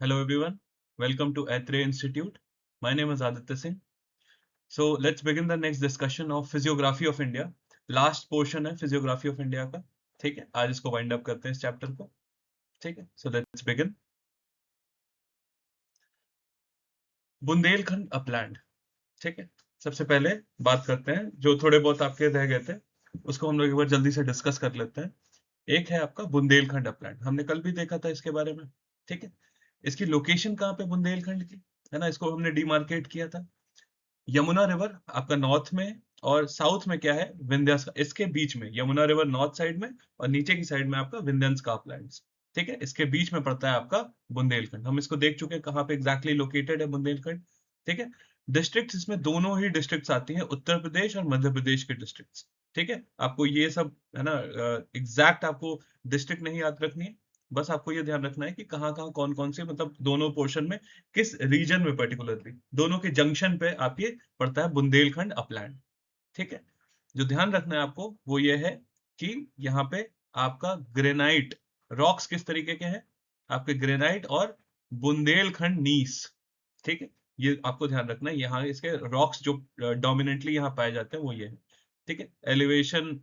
Hello everyone, welcome to Athre Institute. My name is Aditya Singh. So let's begin the next discussion of Physiography of India. Last portion है Physiography of India का, ठीक है? आज इसको wind up करते हैं इस chapter को, ठीक है? So let's begin. Bundelkhand upland, ठीक है? सबसे पहले बात करते हैं जो थोड़े बहुत आपके रह गए थे, उसको हम लोग एक बार जल्दी से डिस्कस कर लेते हैं। एक है आपका बुंदेलखंड अपलैंड, हमने कल भी देखा था इसके बारे में, ठीक है? इसकी लोकेशन कहाँ पे बुंदेलखंड की, है ना? इसको हमने डिमार्केट किया था। यमुना रिवर आपका नॉर्थ में और साउथ में क्या है, विंध्यास, इसके बीच में यमुना रिवर नॉर्थ साइड में और नीचे की साइड में आपका विंध्यन स्कार्पलैंड्स, ठीक है? इसके बीच में पड़ता है आपका बुंदेलखंड। हम इसको देख चुके हैं कहाँ पे एग्जैक्टली लोकेटेड है बुंदेलखंड, ठीक है? डिस्ट्रिक्ट इसमें दोनों ही डिस्ट्रिक्ट्स आती हैं, उत्तर प्रदेश और मध्य प्रदेश के डिस्ट्रिक्ट्स, ठीक है? आपको ये सब है ना, एग्जैक्ट आपको डिस्ट्रिक्ट नहीं याद रखनी है, बस आपको ये ध्यान रखना है कि कहाँ कहाँ कौन कौन से, मतलब दोनों पोर्शन में किस रीजन में पर्टिकुलरली, दोनों के जंक्शन पे आप ये पड़ता है बुंदेलखंड अपलैंड, ठीक है? जो ध्यान रखना है आपको वो ये है कि यहाँ पे आपका ग्रेनाइट रॉक्स किस तरीके के हैं, आपके ग्रेनाइट और बुंदेलखंड नीस, ठीक है? ये आपको ध्यान रखना है, यहाँ इसके रॉक्स जो डोमिनेंटली यहाँ पाए जाते हैं वो ये है, ठीक है? एलिवेशन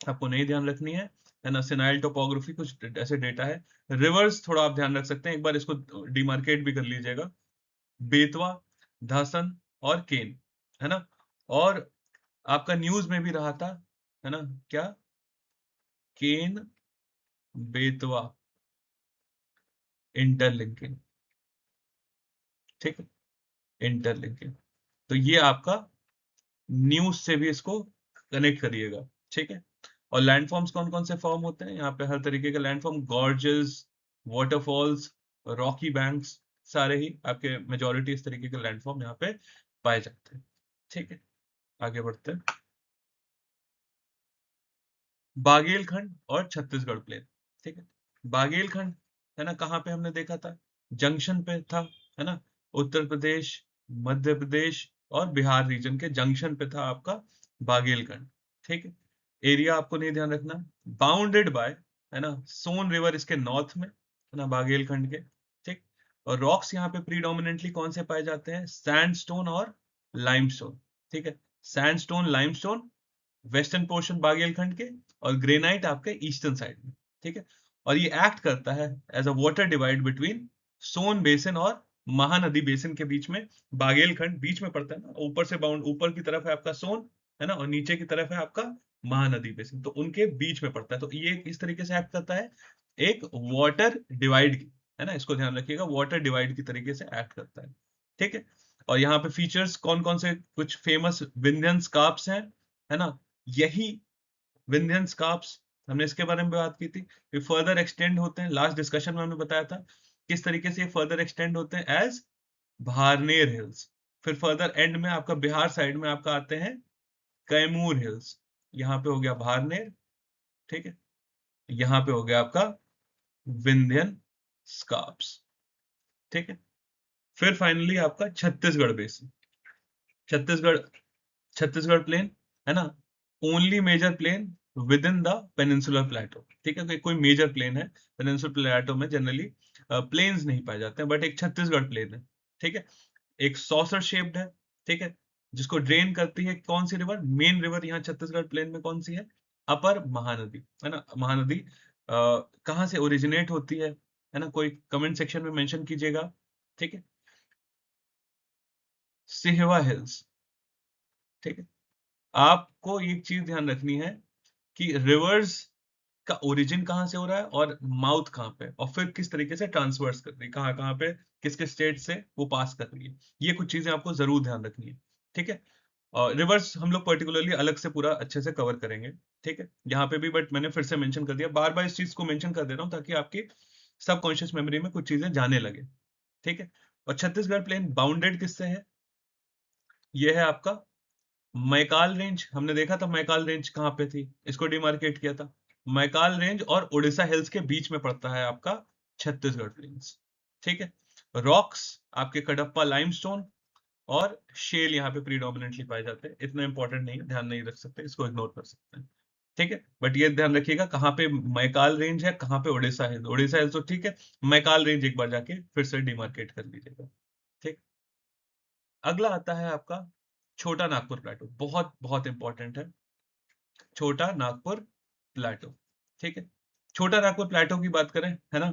आपको नहीं ध्यान रखनी है ना? सिनाइल टोपोग्राफी कुछ ऐसे डेटा है। रिवर्स थोड़ा आप ध्यान रख सकते हैं, एक बार इसको डिमार्केट भी कर लीजिएगा। बेतवा, धासन और केन, है ना? और आपका न्यूज में भी रहा था, है ना? क्या? केन बेतवा इंटरलिंकिंग, ठीक है? इंटरलिंकिंग, तो ये आपका न्यूज से भी इसको कनेक्ट करिएगा, ठीक है? और लैंडफॉर्म्स कौन कौन से फॉर्म होते हैं यहाँ पे, हर तरीके के landform, gorges, waterfalls, Rocky banks, सारे ही आपके मेजोरिटी इस तरीके के लैंडफॉर्म यहाँ पे पाए जाते हैं, ठीक है? आगे बढ़ते हैं। बागेलखंड और छत्तीसगढ़ प्लेन, ठीक है? बागेलखंड है ना, कहाँ पे हमने देखा था, जंक्शन पे था, है ना? उत्तर प्रदेश, मध्य प्रदेश और बिहार रीजन के जंक्शन पे था आपका बागेलखंड, ठीक है? एरिया आपको नहीं ध्यान रखना, बाउंडेड बाय, है ना, सोन रिवर इसके नॉर्थ में, है ना, बागेलखंड के, ठीक? और रॉक्स यहाँ पे प्रीडोमिनेंटली कौन से पाए जाते हैं, सैंडस्टोन और लाइमस्टोन, ठीक है? सैंडस्टोन, लाइमस्टोन वेस्टर्न पोर्शन बागेलखंड के, और ग्रेनाइट आपके ईस्टर्न साइड में, ठीक है? और ये एक्ट करता है as a water divide between Son basin और महानदी बेसिन के बीच में। बागेलखंड बीच में पड़ता है ना, ऊपर से बाउंड, ऊपर की तरफ है आपका सोन, है ना, और नीचे की तरफ है आपका महानदी बेसिन, तो उनके बीच में पड़ता है, तो ये इस तरीके से एक्ट करता है, एक वाटर डिवाइड की, है ना? इसको ध्यान रखिएगा, वाटर डिवाइड की तरीके से एक्ट करता है, ठीक है? और यहाँ पे फीचर्स कौन कौन से, कुछ फेमस विंध्यन स्कार्प्स हैं, है ना? यही विंध्यन स्कार्प्स, हमने इसके बारे में बात की थी, ये फर्दर एक्सटेंड होते हैं, लास्ट डिस्कशन में हमने बताया था किस तरीके से ये फर्दर एक्सटेंड होते हैं एज भारनेर हिल्स, फिर फर्दर एंड में आपका बिहार साइड में आपका आते हैं कैमूर हिल्स, यहाँ पे हो गया भारनेर, ठीक है? यहाँ पे हो गया आपका विंध्यन स्कार्प्स, ठीक है? फिर फाइनली आपका छत्तीसगढ़ बेसिन, छत्तीसगढ़, छत्तीसगढ़ प्लेन, है ना, only major plain within the peninsular plateau, ठीक है? कोई मेजर प्लेन है, पेनिनसुलर प्लेटो में जनरली प्लेन्स नहीं पाए जाते हैं, बट एक छत्तीसगढ़ प्लेन है, ठीक है? एक सॉसर शेप्ड है, ठीक है? जिसको ड्रेन करती है कौन सी रिवर, मेन रिवर यहाँ छत्तीसगढ़ प्लेन में कौन सी है, अपर महानदी, है ना? महानदी कहाँ से ओरिजिनेट होती है ना? कोई कमेंट सेक्शन में मेंशन कीजिएगा, ठीक है? सिहवा हिल्स, ठीक है? आपको एक चीज ध्यान रखनी है कि रिवर्स का ओरिजिन कहाँ से हो रहा है और माउथ कहाँ पे, और फिर किस तरीके से ट्रांसवर्स कर रही है, कहाँ कहाँ पे किस किस स्टेट से वो पास कर रही है, ये कुछ चीजें आपको जरूर ध्यान रखनी है, ठीक है? और रिवर्स हम लोग पर्टिकुलरली अलग से पूरा अच्छे से कवर करेंगे, ठीक है? यहाँ पे भी बट मैंने फिर से मेंशन कर दिया, बार बार इस चीज को मेंशन कर दे रहा हूँ ताकि आपकी सबकॉन्शियस मेमोरी में कुछ चीजें जाने लगे, ठीक है? और छत्तीसगढ़ प्लेन बाउंडेड किससे है, ये है आपका मैकाल रेंज, हमने देखा था मैकाल रेंज कहाँ पे थी, इसको डिमार्केट किया था। मैकाल रेंज और उड़ीसा हिल्स के बीच में पड़ता है आपका छत्तीसगढ़ प्लेन्स, ठीक है? रॉक्स आपके कडप्पा लाइमस्टोन और शेल यहाँ पे प्रीडोमिनेंटली पाए जाते हैं, इतना इंपॉर्टेंट नहीं है, ध्यान नहीं रख सकते, इसको इग्नोर कर सकते हैं, ठीक है, बट ये ध्यान रखिएगा कहाँ पे मैकाल रेंज है, कहाँ पे उड़ीसा है। उड़ीसा है तो ठीक है, मैकाल रेंज एक बार जाके फिर से डिमार्केट कर लीजिएगा। ठीक, अगला आता है आपका छोटा नागपुर प्लेटो, बहुत बहुत इंपॉर्टेंट है छोटा नागपुर प्लेटो। ठीक है, छोटा नागपुर प्लेटो की बात करें, है ना,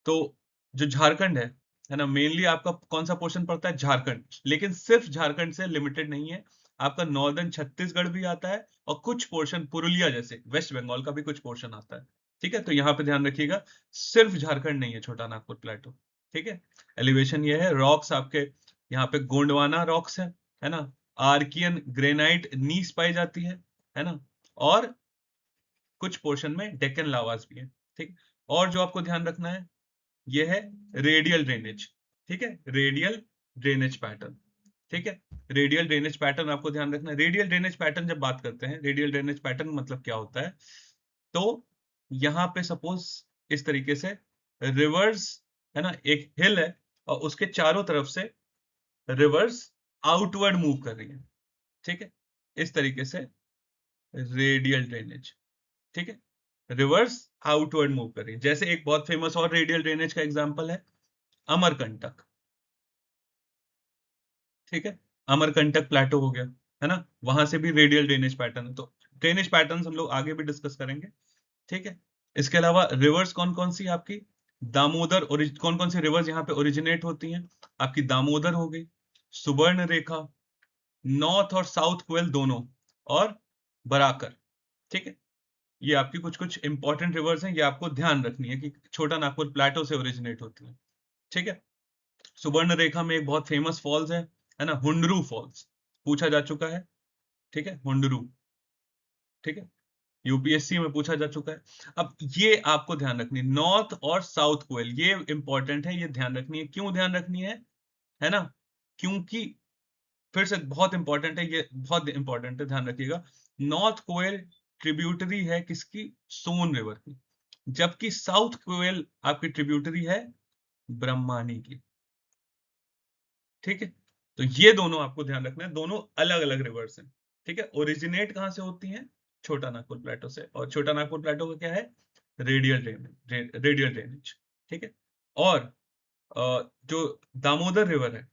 तो जो झारखंड है ना, मेनली आपका कौन सा पोर्शन पड़ता है, झारखंड, लेकिन सिर्फ झारखंड से लिमिटेड नहीं है, आपका नॉर्दर्न छत्तीसगढ़ भी आता है और कुछ पोर्शन पुरुलिया जैसे वेस्ट बंगाल का भी कुछ पोर्शन आता है। ठीक है, तो यहाँ पे ध्यान रखिएगा सिर्फ झारखंड नहीं है छोटा नागपुर प्लेटो। ठीक है, एलिवेशन ये है, रॉक्स आपके यहाँ पे गोंडवाना रॉक्स है ना, आर्कियन ग्रेनाइट नीस पाई जाती है ना, और कुछ पोर्शन में डेक्कन लावास भी है। ठीक, और जो आपको ध्यान रखना है ये है रेडियल ड्रेनेज। ठीक है, रेडियल ड्रेनेज पैटर्न। ठीक है, रेडियल ड्रेनेज पैटर्न आपको ध्यान रखना है। रेडियल ड्रेनेज पैटर्न जब बात करते हैं, रेडियल ड्रेनेज पैटर्न मतलब क्या होता है, तो यहाँ पे सपोज इस तरीके से रिवर्स, है ना, एक हिल है और उसके चारों तरफ से रिवर्स आउटवर्ड मूव कर रही है। ठीक है, इस तरीके से रेडियल ड्रेनेज। ठीक है, रिवर्स आउटवर्ड मूव कर रही है। जैसे एक बहुत फेमस और रेडियल ड्रेनेज का एग्जांपल है अमरकंटक। ठीक है, अमरकंटक प्लेटो हो गया, है ना, वहां से भी रेडियल ड्रेनेज पैटर्न है। तो ड्रेनेज पैटर्न हम लोग आगे भी डिस्कस करेंगे। ठीक है, इसके अलावा रिवर्स कौन कौन सी आपकी, दामोदर, कौन कौन सी रिवर्स यहाँ पे ओरिजिनेट होती हैं, आपकी दामोदर हो गई, सुवर्ण रेखा, नॉर्थ और साउथ कोयल दोनों, और बराकर। ठीक है, ये आपकी कुछ कुछ इंपॉर्टेंट रिवर्स हैं, ये आपको ध्यान रखनी है कि छोटा नागपुर प्लेटो से ओरिजिनेट होती है। ठीक है, सुवर्ण रेखा में एक बहुत फेमस फॉल्स है ना, हुंडरू फॉल्स, पूछा जा चुका है। ठीक है, हुंडरू। ठीक है, यूपीएससी में पूछा जा चुका है। अब ये आपको ध्यान रखनी है, नॉर्थ और साउथ कोयल, ये इंपॉर्टेंट है, ये ध्यान रखनी है। क्यों ध्यान रखनी है ना, क्योंकि फिर से बहुत इंपॉर्टेंट है, ये बहुत इंपॉर्टेंट है, ध्यान रखिएगा। नॉर्थ कोयल ट्रिब्यूटरी है किसकी, सोन रिवर की, जबकि साउथ कोयल आपकी ट्रिब्यूटरी है ब्रह्मानी की। ठीक है, तो ये दोनों आपको ध्यान रखना है, दोनों अलग अलग रिवर्स हैं। ठीक है, ओरिजिनेट कहां से होती हैं, छोटा नागपुर प्लेटो से, और छोटा नागपुर प्लेटो का क्या है, रेडियल ड्रेनेज, रेडियल ड्रेनेज। ठीक है, और जो दामोदर रिवर है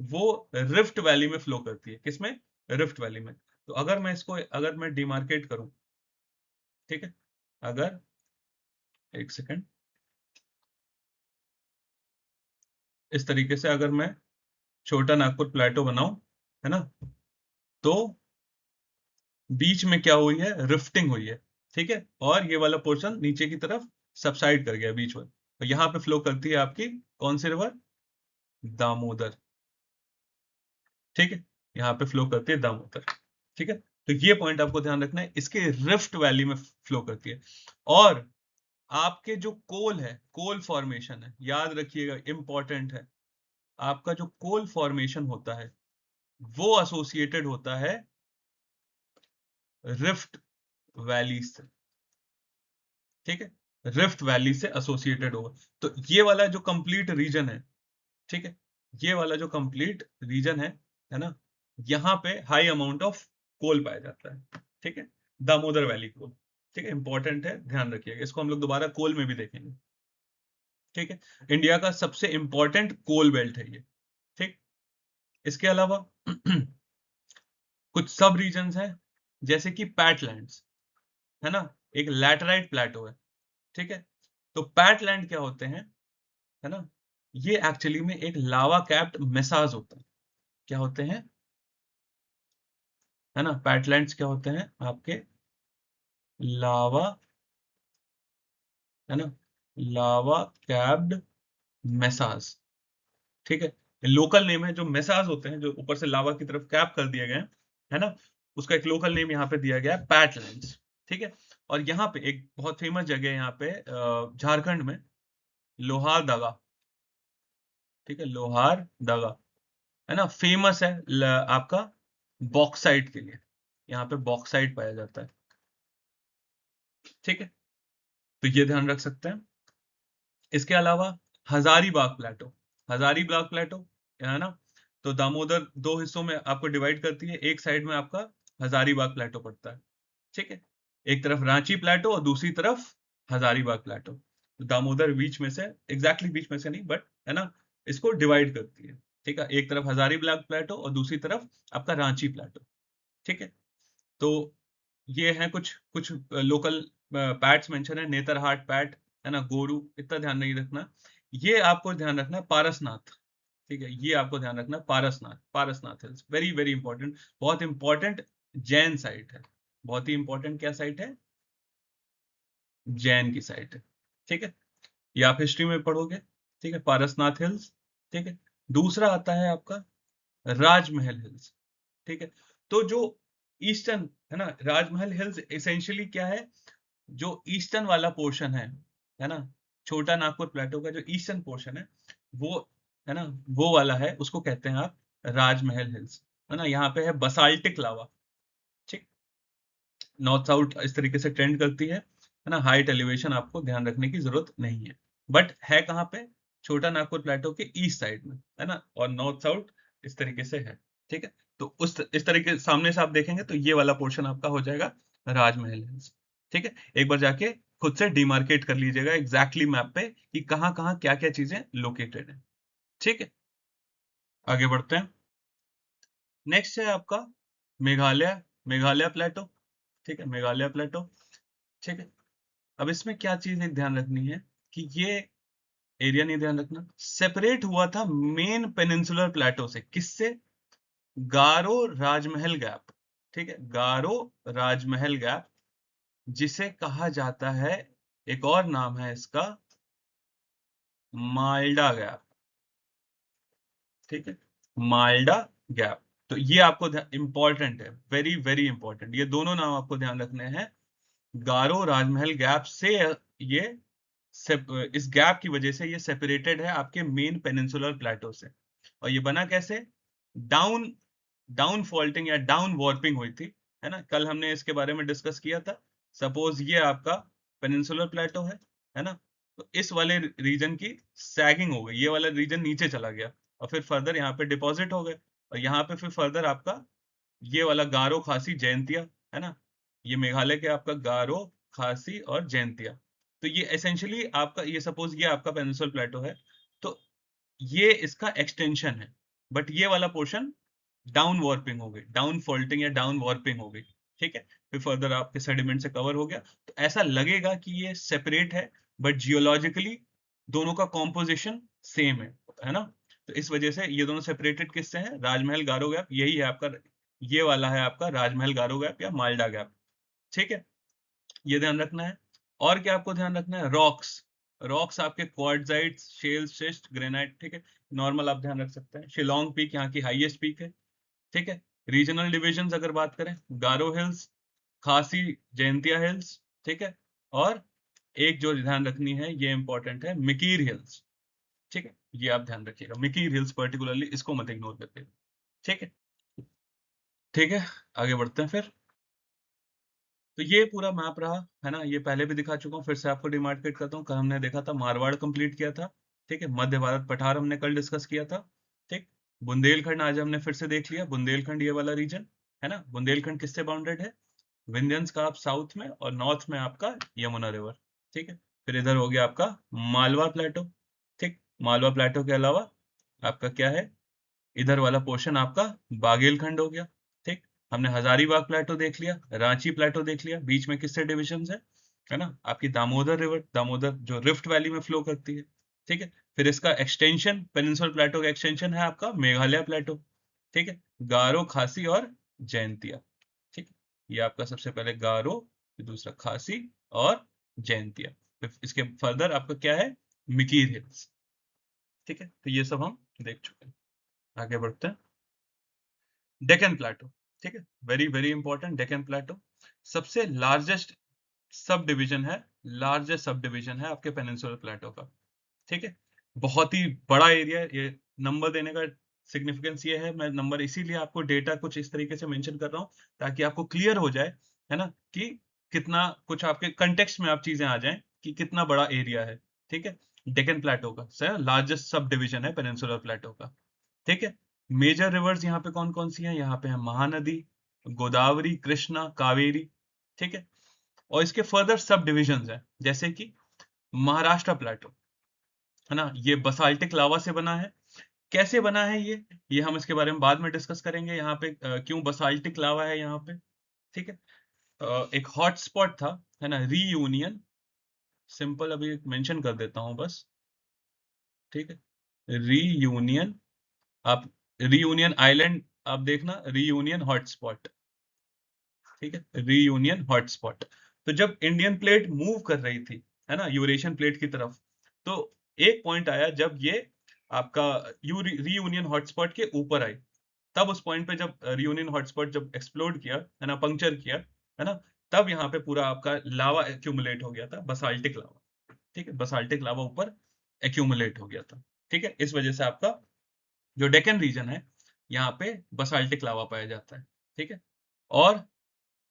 वो रिफ्ट वैली में फ्लो करती है, किसमें, रिफ्ट वैली में। तो अगर मैं इसको, अगर मैं डिमार्केट करूं, ठीक है, अगर, एक सेकंड, इस तरीके से अगर मैं छोटा नागपुर प्लेटो बनाऊं, है ना, तो बीच में क्या हुई है, रिफ्टिंग हुई है। ठीक है, और ये वाला पोर्शन नीचे की तरफ सबसाइड कर गया बीच में, तो यहाँ पे फ्लो करती है आपकी कौन सी रिवर, दामोदर। ठीक है, यहाँ पे फ्लो करती है दामोदर। ठीक है, तो ये पॉइंट आपको ध्यान रखना है, इसके रिफ्ट वैली में फ्लो करती है। और आपके जो कोल है, कोल फॉर्मेशन है, याद रखिएगा इंपॉर्टेंट है, आपका जो कोल फॉर्मेशन होता है वो एसोसिएटेड होता है रिफ्ट वैली से। ठीक है, रिफ्ट वैली से एसोसिएटेड होगा। तो ये वाला जो कंप्लीट रीजन है, ठीक है, ये वाला जो कंप्लीट रीजन है ना, यहाँ पे हाई अमाउंट ऑफ कोल पाया जाता है। ठीक है, दामोदर वैली कोल। ठीक है, इंपॉर्टेंट है, ध्यान रखिएगा इसको, हम लोग दोबारा कोल में भी देखेंगे। ठीक है, इंडिया का सबसे इंपॉर्टेंट कोल बेल्ट है ये। ठीक, इसके अलावा कुछ सब रीजन्स हैं, जैसे कि पैटलैंड्स, है ना, एक लैटराइट प्लेटो है। ठीक है, तो पैटलैंड क्या होते हैं, है ना, ये एक्चुअली में एक लावा कैप्ड मेसाज होता है। क्या होते हैं, है ना, पैटलैंड्स क्या होते हैं आपके, लावा, है ना, लावा कैप्ड मेसाज। ठीक है, लोकल नेम है, जो मेसाज होते हैं जो ऊपर से लावा की तरफ कैप कर दिए गए हैं, है ना, उसका एक लोकल नेम यहाँ पे दिया गया है पैटलैंड्स। ठीक है, और यहाँ पे एक बहुत फेमस जगह है यहाँ पे झारखंड में, लोहार दगा। ठीक है, लोहार दगा, है ना, फेमस है आपका बॉक्साइट के लिए, यहाँ पे बॉक्साइट पाया जाता है। ठीक है, तो ये ध्यान रख सकते हैं। इसके अलावा हजारीबाग प्लेटो, हजारीबाग प्लेटो, है ना, तो दामोदर दो हिस्सों में आपको डिवाइड करती है, एक साइड में आपका हजारीबाग प्लेटो पड़ता है। ठीक है, एक तरफ रांची प्लेटो और दूसरी तरफ हजारीबाग प्लेटो। तो दामोदर बीच में से, एग्जैक्टली बीच में से नहीं, बट है ना, इसको डिवाइड करती है। ठीक है, एक तरफ हजारीबाग प्लेटो और दूसरी तरफ आपका रांची प्लेटो। ठीक है, तो ये हैं कुछ कुछ लोकल पैट्स मेंशन है, नेतरहाट पैट, है ना, गोरू, इतना ध्यान नहीं रखना। ये आपको ध्यान रखना है पारसनाथ। ठीक है, ये आपको ध्यान रखना है Parasnath, Parasnath hills, very very important, बहुत इंपॉर्टेंट जैन साइट है, बहुत ही इंपॉर्टेंट क्या साइट है, जैन की साइट है। ठीक है, ये आप हिस्ट्री में पढ़ोगे। ठीक है, पारसनाथ हिल्स। ठीक है, दूसरा आता है आपका राजमहल हिल्स। ठीक है, तो जो ईस्टर्न है ना, राजमहल हिल्स एसेंशियली क्या है, जो ईस्टर्न वाला पोर्शन है ना, छोटा नागपुर प्लेटो का जो ईस्टर्न पोर्शन है, वो है ना, वो वाला है, उसको कहते हैं आप राजमहल हिल्स। है ना, यहाँ पे है बसाल्टिक लावा। ठीक, नॉर्थ साउथ इस तरीके से ट्रेंड करती है ना, हाइट एलिवेशन आपको ध्यान रखने की जरूरत नहीं है, बट है कहाँ पे, छोटा नागपुर प्लेटो के ईस्ट साइड में, है ना, और नॉर्थ साउथ इस तरीके से है। ठीक है, तो उस इस तरीके सामने से आप देखेंगे तो ये वाला पोर्शन आपका हो जाएगा राजमहल हिल्स। ठीक है, एक बार जाके खुद से डिमार्केट कर लीजिएगा एग्जैक्टली मैप पे कि कहाँ कहाँ क्या क्या चीजें लोकेटेड है। ठीक है, आगे बढ़ते हैं। नेक्स्ट है आपका मेघालय, मेघालय प्लेटो। ठीक है, मेघालय प्लेटो। ठीक है, अब इसमें क्या चीज एक ध्यान रखनी है कि ये एरिया नहीं ध्यान रखना, सेपरेट हुआ था मेन पेनिनसुलर प्लेटो से, किससे, गारो राजमहल गैप। ठीक है, गारो राजमहल गैप, जिसे कहा जाता है, एक और नाम है इसका, माल्डा गैप। ठीक है, माल्डा गैप। तो ये आपको इंपॉर्टेंट है, वेरी वेरी इंपॉर्टेंट, ये दोनों नाम आपको ध्यान रखने हैं। गारो राजमहल गैप से ये इस गैप की वजह से ये सेपरेटेड है आपके मेन पेनिनसुलर प्लेटो से। और ये बना कैसे, डाउन डाउन फॉल्टिंग या डाउन वार्पिंग हुई थी, है ना, कल हमने इसके बारे में डिस्कस किया था। सपोज ये आपका पेनिनसुलर प्लेटो है ना, तो इस वाले रीजन की सैगिंग हो गई, ये वाला रीजन नीचे चला गया और फिर फर्दर यहाँ पे डिपॉजिट हो गए, और यहाँ पे फिर फर्दर आपका ये वाला गारो खासी जयंतिया, है ना, ये मेघालय के आपका गारो खासी और जयंतिया। तो ये एसेंशियली आपका, ये सपोज ये आपका पेनिनसुलर प्लेटो है, तो ये इसका एक्सटेंशन है, बट ये वाला पोर्शन डाउन वार्पिंग हो गई, डाउन फॉल्टिंग या डाउन वार्पिंग हो गई। ठीक है, फिर फर्दर आपके सेडिमेंट से कवर हो गया, तो ऐसा लगेगा कि ये सेपरेट है, बट जियोलॉजिकली दोनों का कॉम्पोजिशन सेम है ना। तो इस वजह से ये दोनों सेपरेटेड किससे हैं, राजमहल गारो गैप, यही है आपका, ये वाला है आपका राजमहल गारो गैप या माल्डा गैप। ठीक है, ये ध्यान रखना है। और क्या आपको ध्यान रखना है, रॉक्स, रॉक्स आपके क्वार्टजाइट, शेल, शिस्ट, ग्रेनाइट। ठीक है, नॉर्मल आप ध्यान रख सकते हैं। शिलोंग पीक यहाँ की हाईएस्ट पीक है। ठीक है, रीजनल डिविजन्स अगर बात करें, गारो हिल्स, खासी जयंतिया हिल्स। ठीक है, और एक जो ध्यान रखनी है, ये इंपॉर्टेंट है, मिकीर हिल्स। ठीक है, ये आप ध्यान रखिएगा, मिकीर हिल्स पर्टिकुलरली, इसको मत इग्नोर करिएगा। ठीक है, ठीक है, आगे बढ़ते हैं फिर। तो ये पूरा मैप रहा, है ना, ये पहले भी दिखा चुका हूँ, फिर से आपको डिमार्केट करता हूँ। कल हमने देखा था मारवाड़ कंप्लीट किया था। ठीक है, मध्य भारत पठार हमने कल डिस्कस किया था। ठीक, बुंदेलखंड आज हमने फिर से देख लिया, बुंदेलखंड ये वाला रीजन, है ना, बुंदेलखंड किससे बाउंडेड है, विंध्यंस का आप साउथ में, और नॉर्थ में आपका यमुना रिवर। ठीक है, फिर इधर हो गया आपका मालवा प्लेटो। ठीक, मालवा प्लेटो के अलावा आपका क्या है, इधर वाला पोर्शन आपका बागेलखंड हो गया। ठीक, हमने हजारीबाग प्लेटो देख लिया, रांची प्लेटो देख लिया, बीच में किससे डिविजन है ना, आपकी दामोदर रिवर, दामोदर जो रिफ्ट वैली में फ्लो करती है। ठीक है, फिर इसका एक्सटेंशन, पेनिनसुलर प्लेटो का एक्सटेंशन है आपका मेघालय प्लेटो। ठीक है, गारो, खासी और जयंतिया। ठीक, ये आपका सबसे पहले गारो, फिर दूसरा खासी और जयंतिया, फिर इसके फर्दर आपका क्या है, मिकीर हिल्स। ठीक है, तो ये सब हम देख चुके हैं, आगे बढ़ते हैं। डेक्कन प्लेटो। ठीक है, वेरी वेरी इंपॉर्टेंट, डेक्कन प्लेटो सबसे लार्जेस्ट सब डिवीजन है, लार्जेस्ट सब डिवीजन है आपके पेनिनसुलर प्लेटो का। ठीक है, बहुत ही बड़ा एरिया है। ये नंबर देने का सिग्निफिकेंस ये है, मैं नंबर इसीलिए आपको डेटा कुछ इस तरीके से मेंशन कर रहा हूँ ताकि आपको क्लियर हो जाए, है ना, कि कितना कुछ आपके कंटेक्स्ट में आप चीजें आ जाएं कि कितना बड़ा एरिया है। ठीक है, डेक्कन प्लेटो का सर लार्जेस्ट सब डिवीजन है पेनिनसुलर प्लेटो का। ठीक है, मेजर रिवर्स यहाँ पे कौन कौन सी हैं, यहाँ पे है महानदी, गोदावरी, कृष्णा, कावेरी। ठीक है, और इसके फर्दर सब डिविजन्स हैं, जैसे कि महाराष्ट्र प्लेटो, है ना, ये बसाल्टिक लावा से बना है। कैसे बना है ये हम इसके बारे में बाद में डिस्कस करेंगे। यहाँ पे क्यों बसाल्टिक लावा है यहाँ पे, ठीक है। एक हॉटस्पॉट था, है ना, रीयूनियन, सिंपल अभी मेंशन कर देता हूं बस, ठीक है। रीयूनियन, आप रीयूनियन आइलैंड आप देखना, रीयूनियन हॉटस्पॉट, ठीक है, रीयूनियन हॉटस्पॉट। तो जब इंडियन प्लेट मूव कर रही थी, है ना, यूरेशियन प्लेट की तरफ, तो एक पॉइंट आया जब ये आपका रीयूनियन हॉटस्पॉट के ऊपर आई, तब उस पॉइंट पे जब रियूनियन हॉटस्पॉट जब एक्सप्लोड किया, है ना, पंक्चर किया, है ना, तब यहाँ पे पूरा आपका लावा एक्यूमुलेट हो गया था, बसाल्टिक लावा, ठीक है, बसाल्टिक लावा ऊपर एक्यूमुलेट हो गया था, ठीक है। इस वजह से आपका जो डेक्कन रीजन है, यहाँ पे बसाल्टिक लावा पाया जाता है, ठीक है। और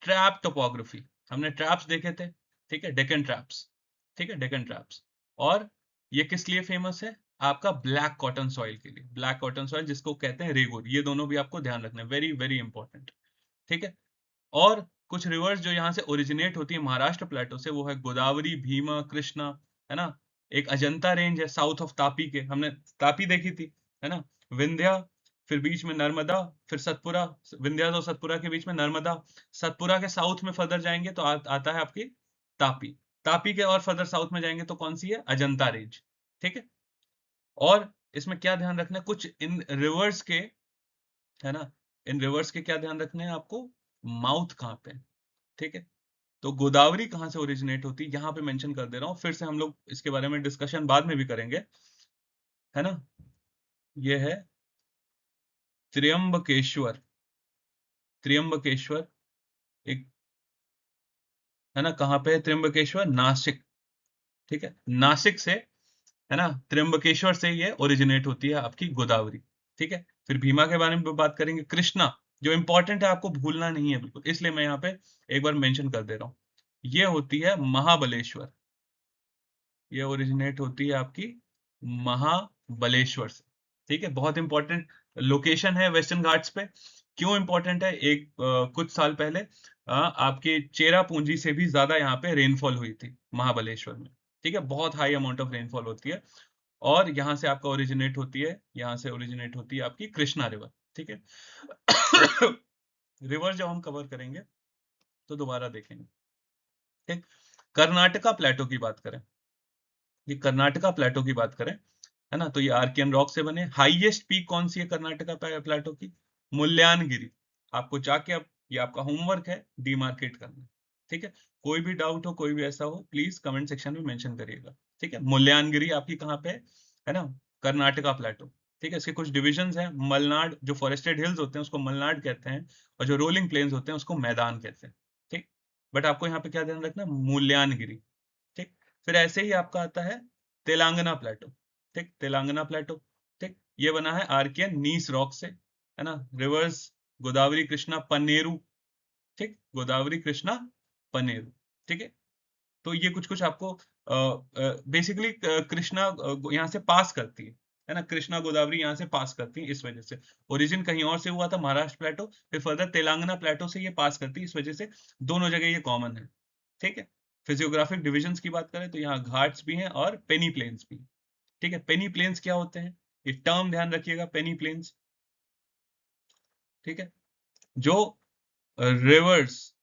ट्रैप टोपोग्राफी, हमने ट्रैप्स देखे थे, ठीक है, डेक्कन ट्रैप्स, ठीक है, डेक्कन ट्रैप्स। और ये किस लिए फेमस है, आपका ब्लैक कॉटन सॉइल के लिए, ब्लैक कॉटन सॉइल जिसको कहते हैं रेगुर, ये दोनों भी आपको ध्यान रखना है, वेरी वेरी इंपॉर्टेंट, ठीक है। और कुछ रिवर्स जो यहाँ से ओरिजिनेट होती है महाराष्ट्र प्लेटो से, वो है गोदावरी, भीमा, कृष्णा, है ना। एक अजंता रेंज है साउथ ऑफ तापी के, हमने तापी देखी थी, है ना, विंध्या, फिर बीच में नर्मदा, फिर सतपुरा, विंध्या और सतपुरा के बीच में नर्मदा, सतपुरा के साउथ में फर्दर जाएंगे तो आता है आपकी तापी, तापी के और फर्दर साउथ में जाएंगे तो कौन सी है, अजंता रेंज, ठीक है। और इसमें क्या ध्यान रखना है, कुछ इन रिवर्स के, है ना, इन रिवर्स के क्या ध्यान रखने हैं आपको, माउथ कहाँ पे है, ठीक है। तो गोदावरी कहाँ से ओरिजिनेट होती है यहाँ पे मेंशन कर दे रहा हूँ, फिर से हम लोग इसके बारे में डिस्कशन बाद में भी करेंगे, है ना। ये है त्र्यंबकेश्वर, त्र्यंबकेश्वर एक, है ना, कहाँ पे है त्र्यंबकेश्वर, नासिक, ठीक है, नासिक से, है ना, त्र्यंबकेश्वर से ये ओरिजिनेट होती है आपकी गोदावरी, ठीक है। फिर भीमा के बारे में बात करेंगे, कृष्णा जो इंपॉर्टेंट है आपको भूलना नहीं है बिल्कुल, इसलिए मैं यहाँ पे एक बार मेंशन कर दे रहा हूँ, ये होती है महाबलेश्वर, ये ओरिजिनेट होती है आपकी महाबलेश्वर से, ठीक है। बहुत इंपॉर्टेंट लोकेशन है वेस्टर्न घाट्स पे। क्यों इंपॉर्टेंट है, एक कुछ साल पहले आपके चेरा पूंजी से भी ज्यादा यहाँ पे रेनफॉल हुई थी महाबलेश्वर में, ठीक है, बहुत हाई अमाउंट ऑफ रेनफॉल होती है। और यहाँ से आपका ओरिजिनेट होती है, यहाँ से ओरिजिनेट होती है आपकी कृष्णा रिवर, ठीक है। रिवर जब हम कवर करेंगे तो दोबारा देखेंगे, ठीक। कर्नाटका प्लेटो की बात करें, ये कर्नाटका प्लेटो की बात करें, है ना, तो ये आर्कियन रॉक से बने। हाईएस्ट पीक कौन सी है कर्नाटका प्लेटो की, मुल्यांगिरी। आपको जाके अब ये आपका होमवर्क है, डिमार्केट करना, ठीक है। कोई भी डाउट हो, कोई भी ऐसा हो, प्लीज कमेंट सेक्शन में मेंशन करिएगा, ठीक है। मुल्यांगिरी आपकी कहाँ पे है ना, कर्नाटका प्लेटो, ठीक है। इसके कुछ डिविजन्स हैं, मलनाड, जो फॉरेस्टेड हिल्स होते हैं उसको मलनाड कहते हैं, और जो रोलिंग प्लेन्स होते हैं उसको मैदान कहते हैं, ठीक। बट आपको यहाँ पे क्या ध्यान रखना, मूल्यांगिरी, ठीक। फिर ऐसे ही आपका आता है तेलंगाना प्लेटो, ठीक, तेलंगाना प्लेटो, ठीक, ये बना है आर्कियन नीस रॉक से, है ना। रिवर्स गोदावरी, कृष्णा, पनेरू, ठीक, गोदावरी, कृष्णा, पनेरू, ठीक है। तो ये कुछ कुछ आपको बेसिकली कृष्णा यहाँ से पास करती है ना, कृष्णा गोदावरी यहाँ से पास करती है, इस वजह से ओरिजिन कहीं और से हुआ था महाराष्ट्र प्लेटो, फिर फर्दर तेलंगाना प्लेटो से ये पास करती है, इस वजह से दोनों जगह ये कॉमन है, ठीक है। फिजियोग्राफिक डिविजन्स की बात करें तो यहाँ घाट्स भी हैं और पेनी प्लेन्स भी, ठीक है। पेनी प्लेन्स क्या होते हैं, ये टर्म ध्यान रखिएगा, पेनी प्लेन्स, ठीक है, जो रिवर्स,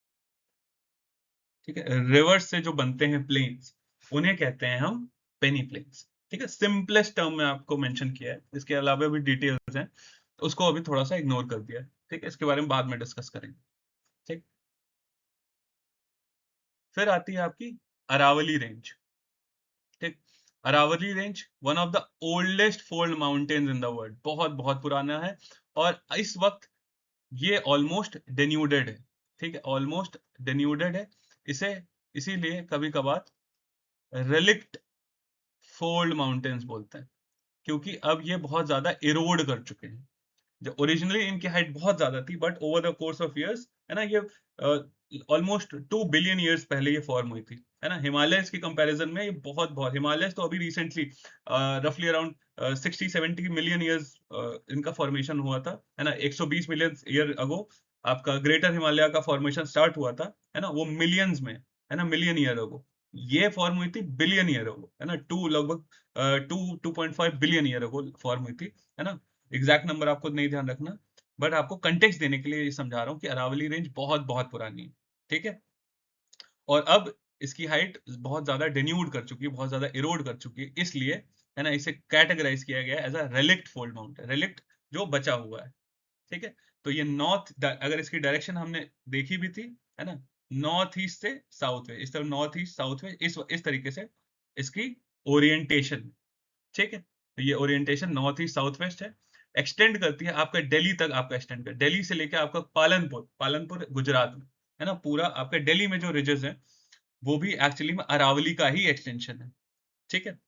ठीक है, रिवर्स से जो बनते हैं प्लेन्स, उन्हें कहते हैं हम पेनी प्लेन्स, ठीक है। सिंपलेस्ट टर्म में आपको मेंशन किया है, इसके अलावा भी डिटेल्स हैं, तो उसको अभी थोड़ा सा इग्नोर कर दिया है, ठीक है, इसके बारे में बाद में डिस्कस करेंगे, ठीक। फिर आती है आपकी अरावली रेंज, ठीक। Aravali range one of the oldest fold mountains in the world, बहुत बहुत पुराना है, और इस वक्त ये ऑलमोस्ट डेन्यूडेड है, ठीक है, ऑलमोस्ट डेन्यूडेड है। इसे इसीलिए कभी कभार रिलिक्ट फोल्ड माउंटेन्स बोलते हैं, क्योंकि अब ये बहुत ज्यादा इरोड कर चुके हैं। जो ओरिजिनली इनकी हाइट बहुत ज्यादा थी, but over the course of years, है ना, ये ऑलमोस्ट 2 बिलियन ईयर्स पहले ये फॉर्म हुई थी, है ना। हिमालयस की कंपैरिजन में ये बहुत बहुत, हिमालयस तो अभी रिसेंटली रफली अराउंड 60-70 मिलियन ईयर्स इनका फॉर्मेशन हुआ था, है ना। 120 मिलियन ईयर अगो आपका ग्रेटर हिमालय का फॉर्मेशन स्टार्ट हुआ था, है ना, वो मिलियंस में, है ना, मिलियन ईयर अगो। ये फॉर्म हुई थी बिलियन ईयर अगो, है ना, लगभग 2.5 बिलियन ईयर अगो फॉर्म हुई थी, है ना। एग्जैक्ट नंबर आपको नहीं ध्यान रखना, बट आपको कंटेक्स्ट देने के लिए ये समझा रहा हूँ कि अरावली रेंज बहुत बहुत पुरानी है, ठीक है। और अब इसकी हाइट बहुत ज्यादा डेन्यूड कर चुकी है, बहुत ज्यादा इरोड कर चुकी है, इसलिए, है ना, इसे कैटेगराइज किया गया है एज अ रेलिक्ट फोल्ड माउंटेन, रेलिक्ट जो बचा हुआ है, ठीक है। तो ये अगर इसकी डायरेक्शन हमने देखी भी थी, है ना, नॉर्थ ईस्ट से साउथ वेस्ट, इस तरफ नॉर्थ ईस्ट साउथ वेस्ट, इस तरीके से इसकी ओरिएंटेशन, ठीक है। तो ये orientation north east south west है, एक्सटेंड करती है आपका दिल्ली तक, आपका एक्सटेंड कर दिल्ली से लेकर आपका पालनपुर, पालनपुर गुजरात में, है ना, पूरा आपके दिल्ली में जो रिजेस है वो भी एक्चुअली में अरावली का ही एक्सटेंशन है, ठीक है।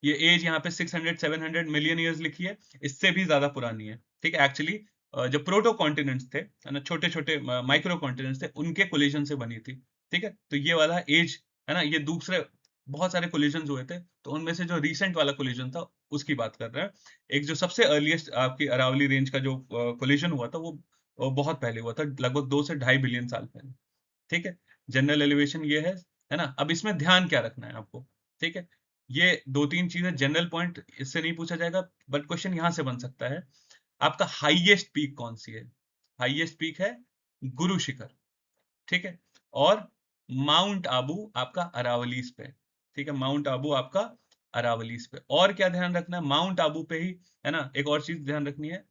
ये एज यहाँ पे 600-700 मिलियन ईयर्स लिखी है, इससे भी ज्यादा पुरानी है, ठीक है। एक्चुअली जो प्रोटो कॉन्टिनेंट्स थे, है ना, छोटे छोटे माइक्रो कॉन्टिनेंट्स थे, उनके कोलिजन से बनी थी, ठीक है। तो ये वाला एज, है ना, ये दूसरे बहुत सारे कोलिजन हुए थे, तो उनमें से जो रिसेंट वाला कोलिजन था उसकी बात कर रहे हैं। एक जो सबसे अर्लीस्ट आपकी अरावली रेंज का जो कोलिजन हुआ था वो बहुत पहले हुआ था, लगभग 2 से 2.5 बिलियन साल पहले, ठीक है। जनरल एलिवेशन ये है ना। अब इसमें ध्यान क्या रखना है आपको, ठीक है। ये 2-3 चीजें जनरल पॉइंट इससे नहीं पूछा जाएगा, बट क्वेश्चन यहां से बन सकता है, आपका हाईएस्ट पीक कौन सी है। हाईएस्ट पीक है गुरु शिखर, ठीक है। और माउंट आबू आपका अरावलीज पे, ठीक है, माउंट आबू आपका अरावलीज पे। और क्या ध्यान रखना है माउंट आबू पे ही, है ना, एक और चीज ध्यान रखनी है,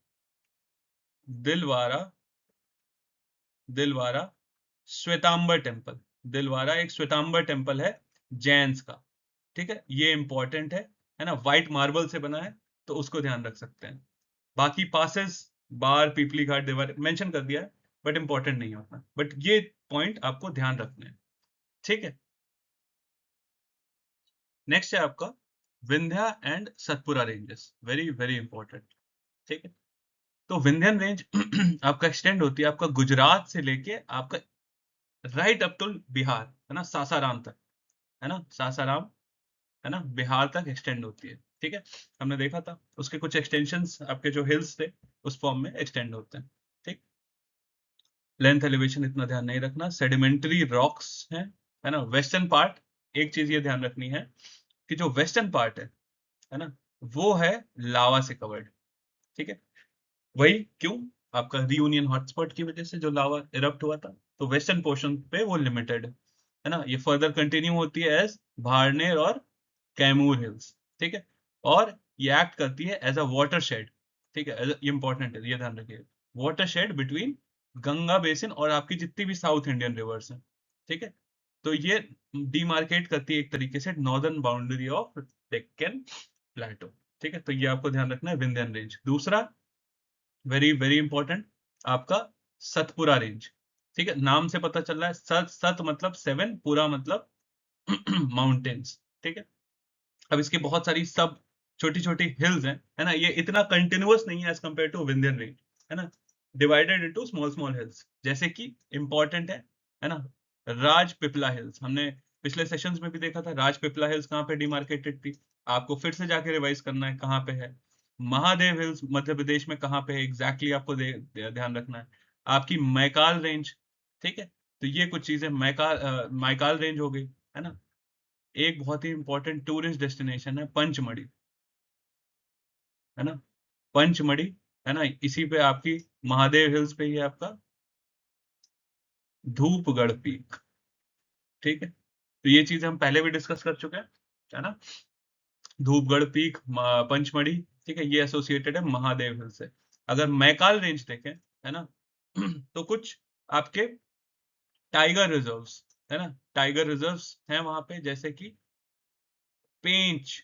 दिलवारा, दिलवारा श्वेतांबर टेम्पल। दिलवारा एक श्वेतांबर टेम्पल है जैन्स का, ठीक है, ये इंपॉर्टेंट है ना, व्हाइट मार्बल से बना है, तो उसको ध्यान रख सकते हैं। बाकी पासेस, बार, पीपली घाट, देवर मेंशन कर दिया है, बट इंपॉर्टेंट नहीं होता, बट ये पॉइंट आपको ध्यान रखने हैं, ठीक है। नेक्स्ट है आपका Vindhya and Satpura ranges, very very important, ठीक है। तो विंध्यन रेंज आपका एक्सटेंड होती है आपका गुजरात से लेके आपका राइट अप टू बिहार, है ना, सासाराम तक, है ना, सासाराम, है ना, बिहार तक एक्सटेंड होती है, ठीक है। हमने देखा था उसके कुछ एक्सटेंशंस, आपके जो हिल्स थे उस फॉर्म में एक्सटेंड होते हैं, ठीक। लेंथ एलिवेशन इतना ध्यान नहीं रखना, सेडिमेंट्री रॉक्स है ना, वेस्टर्न पार्ट। एक चीज ये ध्यान रखनी है कि जो वेस्टर्न पार्ट है ना, वो है लावा से कवर्ड, ठीक है। वही क्यों, आपका रियूनियन हॉटस्पॉट की वजह से जो लावा इरप्ट हुआ था, तो वेस्टर्न पोर्शन पे वो लिमिटेड है ना। ये फर्दर कंटिन्यू होती है एज भारनेर और कैमूर हिल्स, ठीक है। और ये एक्ट करती है एज अ वाटर शेड, ठीक है, ये इंपॉर्टेंट है, ये ध्यान रखिए, water shade between Ganga basin और आपकी जितनी भी साउथ इंडियन रिवर्स हैं, ठीक है। तो ये डिमार्केट करती है एक तरीके से नॉर्दर्न बाउंड्री ऑफ डेक्कन प्लेटो, ठीक है। तो ये आपको ध्यान रखना है विंध्यन रेंज। दूसरा वेरी वेरी इंपॉर्टेंट, आपका सतपुरा रेंज, ठीक है। नाम से पता चल रहा है, सत मतलब 7, पुरा मतलब माउंटेन्स, ठीक है। अब इसकी बहुत सारी सब छोटी छोटी हिल्स हैं, है ना, ये इतना कंटिन्यूअस नहीं है as compare to Vindhyan range, है ना, divided into small small hills, जैसे कि इंपॉर्टेंट है ना, राजपिपला हिल्स। हमने पिछले सेशंस में भी देखा था राजपिपला हिल्स कहाँ पे डिमार्केटेड थी, आपको फिर से जाके रिवाइज करना है कहाँ पे है। महादेव हिल्स मध्य प्रदेश में कहाँ पे है एग्जैक्टली आपको ध्यान रखना है। आपकी मैकाल रेंज, ठीक है। तो ये कुछ चीजें मैकाल रेंज हो गई, है ना। एक बहुत ही इंपॉर्टेंट टूरिस्ट डेस्टिनेशन है पंचमढ़ी, है ना, पंचमढ़ी, है ना, इसी पे आपकी महादेव हिल्स पे ही है आपका धूपगढ़ पीक, ठीक है। तो ये चीजें हम पहले भी डिस्कस कर चुके हैं, है ना। धूपगढ़ पीक, पंचमढ़ी, ठीक है, ये एसोसिएटेड है महादेव हिल से। अगर मैकाल रेंज देखें, है ना, तो कुछ आपके टाइगर रिजर्व्स, है ना, टाइगर रिजर्व्स हैं वहां पे, जैसे कि पेंच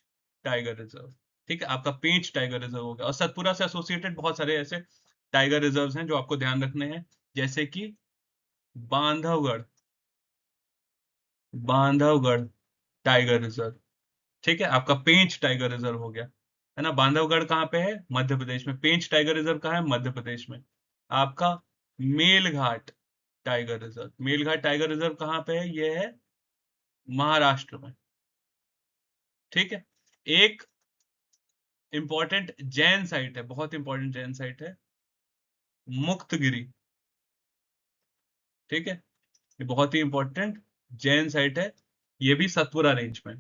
टाइगर रिजर्व, ठीक है, आपका पेंच टाइगर रिजर्व हो गया। और सतपुरा से एसोसिएटेड बहुत सारे ऐसे टाइगर रिजर्व्स हैं जो आपको ध्यान रखने हैं, जैसे कि बांधवगढ़, बांधवगढ़ टाइगर रिजर्व, ठीक है, आपका पेंच टाइगर रिजर्व हो गया, है ना। बांधवगढ़ कहाँ पे है, मध्य प्रदेश में। पेंच टाइगर रिजर्व कहाँ है, मध्य प्रदेश में। आपका Melghat tiger reserve, Melghat tiger reserve कहाँ पे है, ये है महाराष्ट्र में, ठीक है। एक इंपॉर्टेंट जैन साइट है, बहुत इंपॉर्टेंट जैन साइट है मुक्तगिरी, ठीक है, ये बहुत ही इंपॉर्टेंट जैन साइट है, ये भी सतपुरा रेंज में।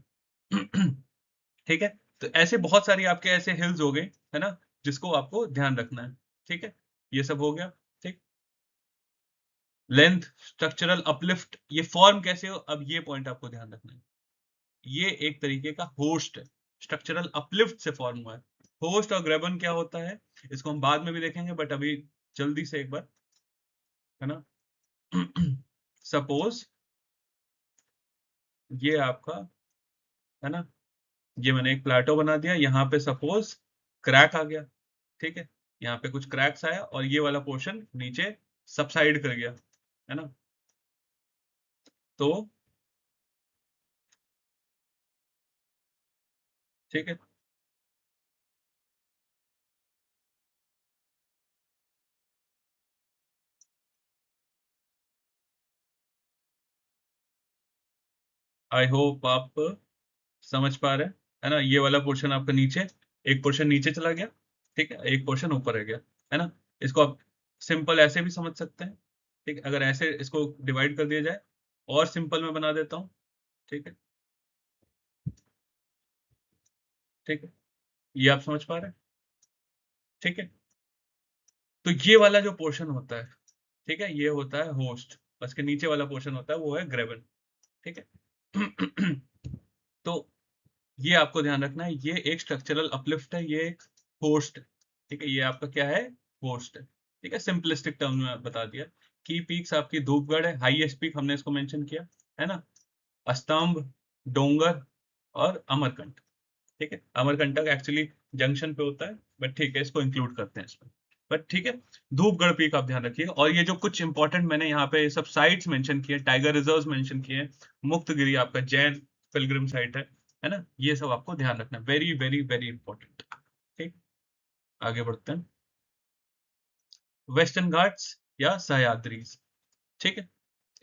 ठीक है। तो ऐसे बहुत सारी आपके ऐसे हिल्स हो गए, है ना, जिसको आपको ध्यान रखना है। ठीक है, ये सब हो गया। ठीक। लेंथ, स्ट्रक्चरल अपलिफ्ट, ये फॉर्म कैसे हो, अब ये पॉइंट आपको ध्यान रखना है। ये एक तरीके का होस्ट है, स्ट्रक्चरल अपलिफ्ट से फॉर्म हुआ है। होस्ट और ग्रेबन क्या होता है, इसको हम बाद में भी देखेंगे, बट अभी जल्दी से एक बार, है ना। सपोज ये आपका, है ना, ये मैंने एक प्लेटो बना दिया, यहाँ पे सपोज क्रैक आ गया। ठीक है, यहाँ पे कुछ क्रैक्स आया और ये वाला पोर्शन नीचे सबसाइड कर गया, है ना। तो ठीक है, आई होप आप समझ पा रहे हैं, है ना। ये वाला पोर्शन आपका नीचे, एक पोर्शन नीचे चला गया, ठीक है, एक पोर्शन ऊपर रह गया, है ना। इसको आप सिंपल ऐसे भी समझ सकते हैं। ठीक है, अगर ऐसे इसको डिवाइड कर दिया जाए, और सिंपल मैं बना देता हूँ। ठीक है। ठीक है, ये आप समझ पा रहे हैं। ठीक है, तो ये वाला जो पोर्शन होता है, ठीक है, ये होता है होस्ट, बस के नीचे वाला पोर्शन होता है वो है ग्रेवन। ठीक है। तो ये आपको ध्यान रखना है, ये एक स्ट्रक्चरल अपलिफ्ट है, ये एक होस्ट है। ठीक है, ये आपका क्या है, होस्ट है। ठीक है, सिंपलिस्टिक टर्म में बता दिया। की पीक्स आपकी धूपगढ़ है, हाईएस्ट पीक हमने इसको मेंशन किया, है ना। अस्तंभ, डोंगर और अमरकंटक। ठीक है, अमरकंटक एक्चुअली जंक्शन पे होता है, बट ठीक है, इसको इंक्लूड करते हैं इसमें। बट ठीक है, धूपगढ़ पीक आप ध्यान रखिएगा। और ये जो कुछ इंपॉर्टेंट मैंने यहाँ पे सब साइट्स मेंशन किए, टाइगर रिजर्व्स मेंशन किए, मुक्तगिरी आपका जैन पिलग्रिम साइट है ना, ये सब आपको ध्यान रखना, वेरी वेरी वेरी इंपॉर्टेंट। ठीक, आगे बढ़ते हैं। वेस्टर्न घाट्स या सह्याद्रीज। ठीक है,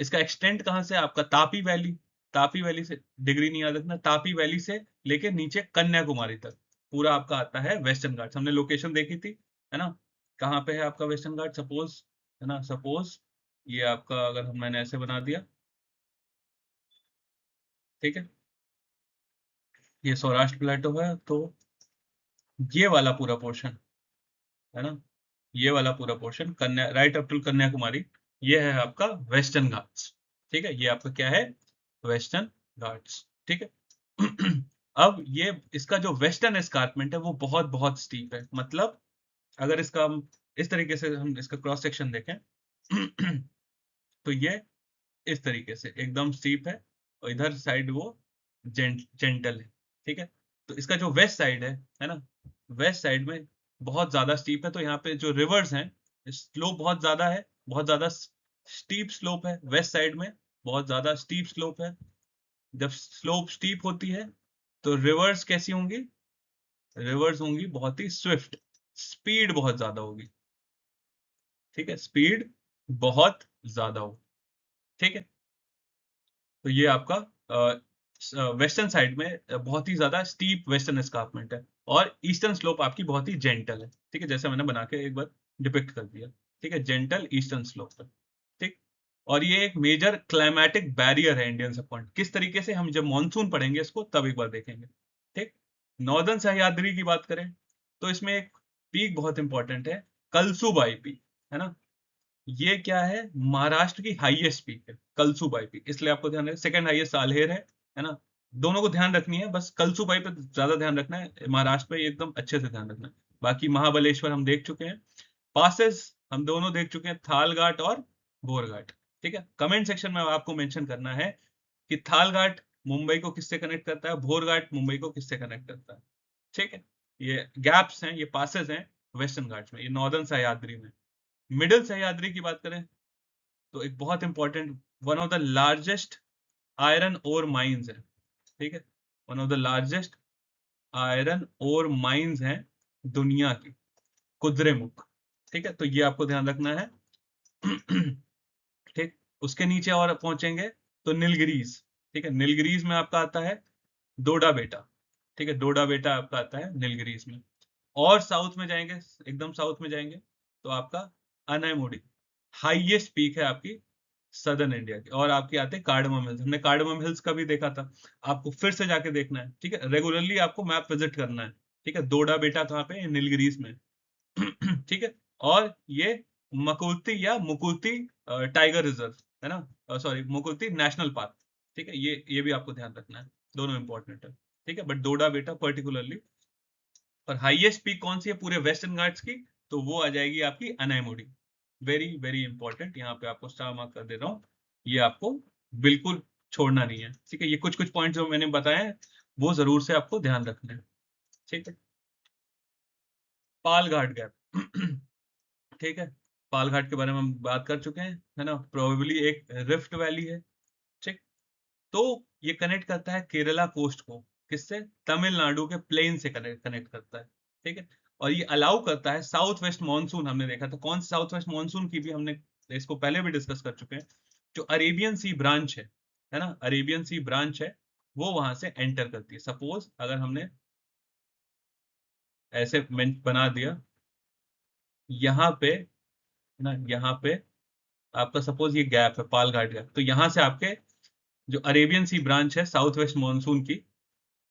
इसका एक्सटेंट कहाँ से, आपका तापी वैली, तापी वैली से, डिग्री नहीं याद रखना, तापी वैली से लेके नीचे कन्याकुमारी तक पूरा आपका आता है वेस्टर्न घाट्स। हमने लोकेशन देखी थी, है ना, कहाँ पे है आपका वेस्टर्न घाट, सपोज, है ना, सपोज ये आपका, अगर मैंने ऐसे बना दिया, ठीक है, ये सौराष्ट्र प्लेटो है, तो ये वाला पूरा पोर्शन, है ना, ये वाला पूरा पोर्शन कन्या, राइट अप टू कन्याकुमारी, ये है आपका वेस्टर्न घाट्स। ठीक है, ये आपका क्या है, वेस्टर्न घाट्स। ठीक है। अब ये इसका जो वेस्टर्न एस्कार्पमेंट है वो बहुत बहुत स्टीप है, मतलब अगर इसका हम इस तरीके से हम इसका क्रॉस सेक्शन देखें, तो ये इस तरीके से एकदम स्टीप है, और इधर साइड वो जेंटल है। ठीक है, तो इसका जो वेस्ट साइड है ना, वेस्ट साइड में बहुत ज्यादा स्टीप है, तो यहाँ पे जो रिवर्स हैं, स्लोप बहुत ज्यादा है, बहुत ज्यादा स्टीप स्लोप है वेस्ट साइड में, बहुत ज्यादा स्टीप स्लोप है। जब स्लोप स्टीप होती है तो रिवर्स कैसी होंगी, रिवर्स होंगी बहुत ही स्विफ्ट, स्पीड बहुत ज्यादा होगी। ठीक है, स्पीड बहुत ज्यादा होगी। ठीक है, तो ये आपका वेस्टर्न साइड में बहुत ही ज्यादा स्टीप वेस्टर्न एस्कार्पमेंट है, और ईस्टर्न स्लोप आपकी बहुत ही जेंटल है। ठीक है, जैसे मैंने बना के एक बार डिपिक्ट कर दिया। ठीक है, जेंटल ईस्टर्न स्लोप है। ठीक, और ये एक मेजर क्लाइमेटिक बैरियर है इंडियन सबकॉन्टिनेंट। किस तरीके से, हम जब मानसून पढ़ेंगे इसको तब एक बार देखेंगे। ठीक, नॉर्दर्न सह्याद्री की बात करें तो इसमें एक पीक बहुत इंपॉर्टेंट है, कलसुबाई पीक, है ना। ये क्या है, महाराष्ट्र की हाईएस्ट पीक है कलसुबाई पीक, इसलिए आपको ध्यान रखना, सेकंड हाईएस्ट सालहेर है ना। दोनों को ध्यान रखनी है, बस कलसुबाई पे ज्यादा ध्यान रखना है, महाराष्ट्र पे एकदम अच्छे से ध्यान रखना है। बाकी महाबलेश्वर हम देख चुके हैं, पासेस हम दोनों देख चुके हैं, थाल घाट और भोर घाट। ठीक है, कमेंट सेक्शन में आपको मेंशन करना है कि थाल घाट मुंबई को किससे कनेक्ट करता है, भोर घाट मुंबई को किससे कनेक्ट करता है। ठीक है, ये गैप्स हैं, ये पासेस हैं वेस्टर्न घाट्स में, ये नॉर्दर्न सह्याद्री में। मिडिल सह्याद्री की बात करें तो एक बहुत important, one of the largest iron ore mines है। ठीक है, one of the largest iron ore mines हैं दुनिया की, कुद्रेमुख। ठीक है, तो ये आपको ध्यान रखना है। ठीक, उसके नीचे और पहुंचेंगे तो नीलगिरीज। ठीक है, नीलगिरीज में आपका आता है डोडा बेटा। ठीक है, डोडा बेटा आपका आता है नीलगिरीज में। और साउथ में जाएंगे, एकदम साउथ में जाएंगे तो आपका अनायमुड़ी, हाईएस्ट पीक है आपकी सदर्न इंडिया के। और आपके आते हैं कार्डमम हिल्स, हमने कार्डमम हिल्स का भी देखा था, आपको फिर से जाके देखना है, ठीक है, रेगुलरली आपको मैप विजिट करना है, ठीक है। दोडा बेटा कहाँ पे है? नीलगिरीज में। ठीक है। और ये मकुलती या मुकुलती टाइगर रिजर्व है ना, सॉरी मुकुलती नेशनल पार्क, ठीक है, ये भी आपको ध्यान रखना है, दोनों इंपॉर्टेंट है, ठीक है। बट डोडा बेटा पर्टिकुलरली। और हाईएस्ट पीक कौन सी है पूरे वेस्टर्न घाट्स की? तो वो आ जाएगी आपकी अनायमुड़ी। वेरी वेरी इंपॉर्टेंट, यहाँ पे आपको स्टार मार्क कर दे रहा हूँ, ये आपको बिल्कुल छोड़ना नहीं है, ठीक है। ये कुछ कुछ पॉइंट जो मैंने बताए हैं वो जरूर से आपको ध्यान रखना है, ठीक है। पाल घाट गैप ठीक है, पाल घाट के बारे में हम बात कर चुके हैं, है ना, प्रोबेबली एक रिफ्ट वैली है, ठीक। तो ये कनेक्ट करता है केरला कोस्ट को, किससे? तमिलनाडु के प्लेन से कनेक्ट कनेक्ट करता है, ठीक है। और ये अलाउ करता है साउथ वेस्ट मानसून, हमने देखा था कौन सा साउथ वेस्ट मानसून की भी हमने इसको पहले भी डिस्कस कर चुके हैं, जो अरेबियन सी ब्रांच है ना, अरेबियन सी ब्रांच है, वो वहां से एंटर करती है। सपोज अगर हमने ऐसे बना दिया यहाँ पे, है ना, यहाँ पे आपका सपोज ये गैप है, पाल घाट गैप, तो यहाँ से आपके जो अरेबियन सी ब्रांच है साउथ वेस्ट मानसून की,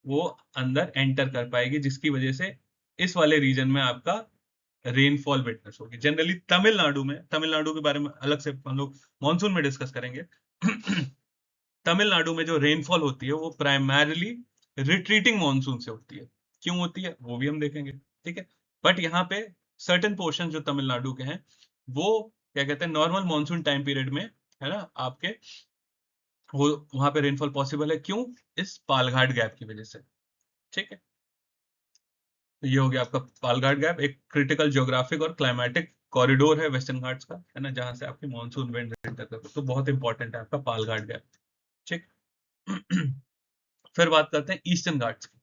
वो अंदर एंटर कर पाएगी, जिसकी वजह से इस वाले रीजन में आपका रेनफॉल विटनेस होगी। जनरली तमिलनाडु में, तमिलनाडु के बारे में अलग से हम लोग मानसून में डिस्कस करेंगे। तमिलनाडु में जो रेनफॉल होती है वो प्राइमरली रिट्रीटिंग मानसून से होती है। क्यों होती है वो भी हम देखेंगे, ठीक है। बट यहाँ पे सर्टेन पोर्शन जो तमिलनाडु के हैं, वो क्या कहते हैं, नॉर्मल मानसून टाइम पीरियड में, है ना, आपके वो वहां पे रेनफॉल पॉसिबल है। क्यों? इस पालघाट गैप की वजह से, ठीक है। तो ये हो गया आपका पालघाट गैप, एक क्रिटिकल ज्योग्राफिक और क्लाइमेटिक कॉरिडोर है वेस्टर्न घाट्स का, है ना, जहां से आपकी मानसून विंड एंटर करते, तो बहुत इंपॉर्टेंट है आपका पालघाट गैप, ठीक। फिर बात करते हैं ईस्टर्न घाट्स की,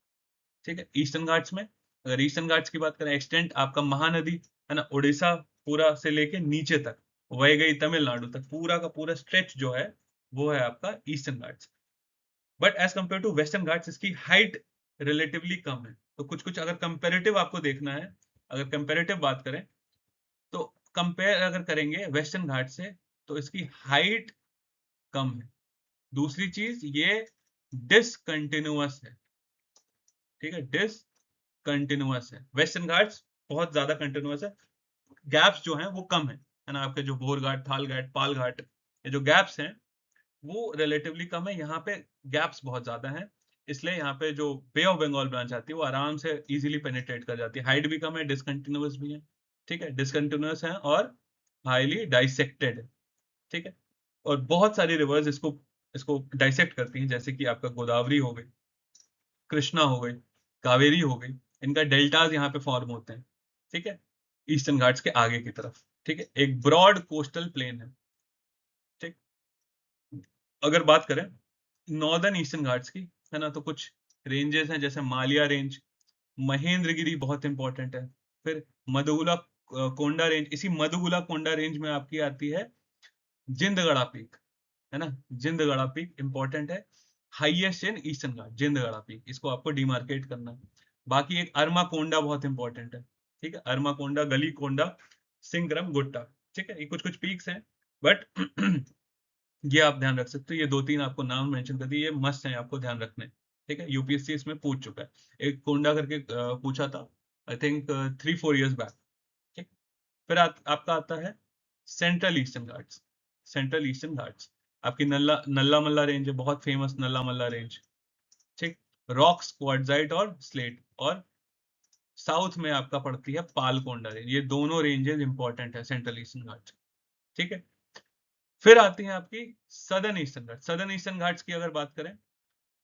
ठीक है। ईस्टर्न घाट्स में, अगर ईस्टर्न घाट्स की बात करें, एक्सटेंट आपका महानदी, है ना, उड़ीसा पूरा से लेके नीचे तक वही गई तमिलनाडु तक, पूरा का पूरा स्ट्रेच जो है वो है आपका eastern Ghats. But as compare to western Ghats इसकी हाइट रिलेटिवली कम है। तो कुछ कुछ अगर कंपेरेटिव आपको देखना है, अगर कंपेरेटिव बात करें, तो कंपेयर अगर करेंगे वेस्टर्न घाट से, तो इसकी हाइट कम है। दूसरी चीज, ये डिसकंटिन्यूअस है, ठीक है, डिसकंटिन्यूअस है। वेस्टर्न घाट्स बहुत ज्यादा कंटिन्यूअस है, गैप्स जो हैं वो कम है ना, आपके जो भोर घाट, थाल घाट, पाल घाट, ये जो गैप्स हैं वो रिलेटिवली कम है। यहाँ पे गैप्स बहुत ज्यादा हैं, इसलिए यहाँ पे जो बे ऑफ बंगाल ब्रांच आती है वो आराम से इजीली पेनिट्रेट कर जाती है। हाइट भी कम है, डिसकंटिन्यूअस भी है, ठीक है, डिसकंटिन्यूअस है और हाईली डाइसेक्टेड है, ठीक है। और बहुत सारी रिवर्स इसको इसको डाइसेक्ट करती हैं, जैसे कि आपका गोदावरी हो गई, कृष्णा हो गई, कावेरी हो गई, इनका डेल्टाज यहाँ पे फॉर्म होते हैं, ठीक है, ईस्टर्न घाट्स के आगे की तरफ, ठीक है। एक ब्रॉड कोस्टल प्लेन है, ठीक। अगर बात करें नॉर्दर्न ईस्टर्न घाट्स की, है ना, तो कुछ रेंजेस हैं, जैसे मालिया रेंज, महेंद्रगिरी बहुत इंपॉर्टेंट है। फिर मधुगुला कोंडा रेंज, इसी मधुगुला कोंडा रेंज में आपकी आती है जिंदगड़ा पीक, है ना, जिंदगड़ा पीक इंपॉर्टेंट है, highest in eastern ghat, Jindhagada peak, इसको आपको डिमार्केट करना है। बाकी एक अरमा कोंडा बहुत इंपॉर्टेंट है, ठीक है, अरमा कोंडा, गली कोंडा, सिंगरम गुट्टा, ठीक है, ये कुछ कुछ पीक्स हैं। बट ये आप ध्यान रख सकते हो, ये दो तीन आपको नाम मेंशन कर दिए, ये मस्ट हैं आपको ध्यान रखने, ठीक है। यूपीएससी इसमें पूछ चुका है, एक कोंडा करके पूछा था, आई थिंक 3-4 years बैक, ठीक। फिर आपका आता है central eastern Ghats, central eastern Ghats, आपकी नल्ला नल्ला मल्ला रेंज है, बहुत फेमस नल्ला मल्ला रेंज, ठीक। रॉक्स, क्वार्टजाइट और स्लेट, और साउथ में आपका पड़ती है पालकोंडा रेंज। ये दोनों रेंजेस इंपॉर्टेंट है सेंट्रल ईस्टर्न घाट्स, ठीक है। फिर आती है आपकी सदर्न ईस्टर्न घाट। सदर्न ईस्टर्न घाट्स की अगर बात करें,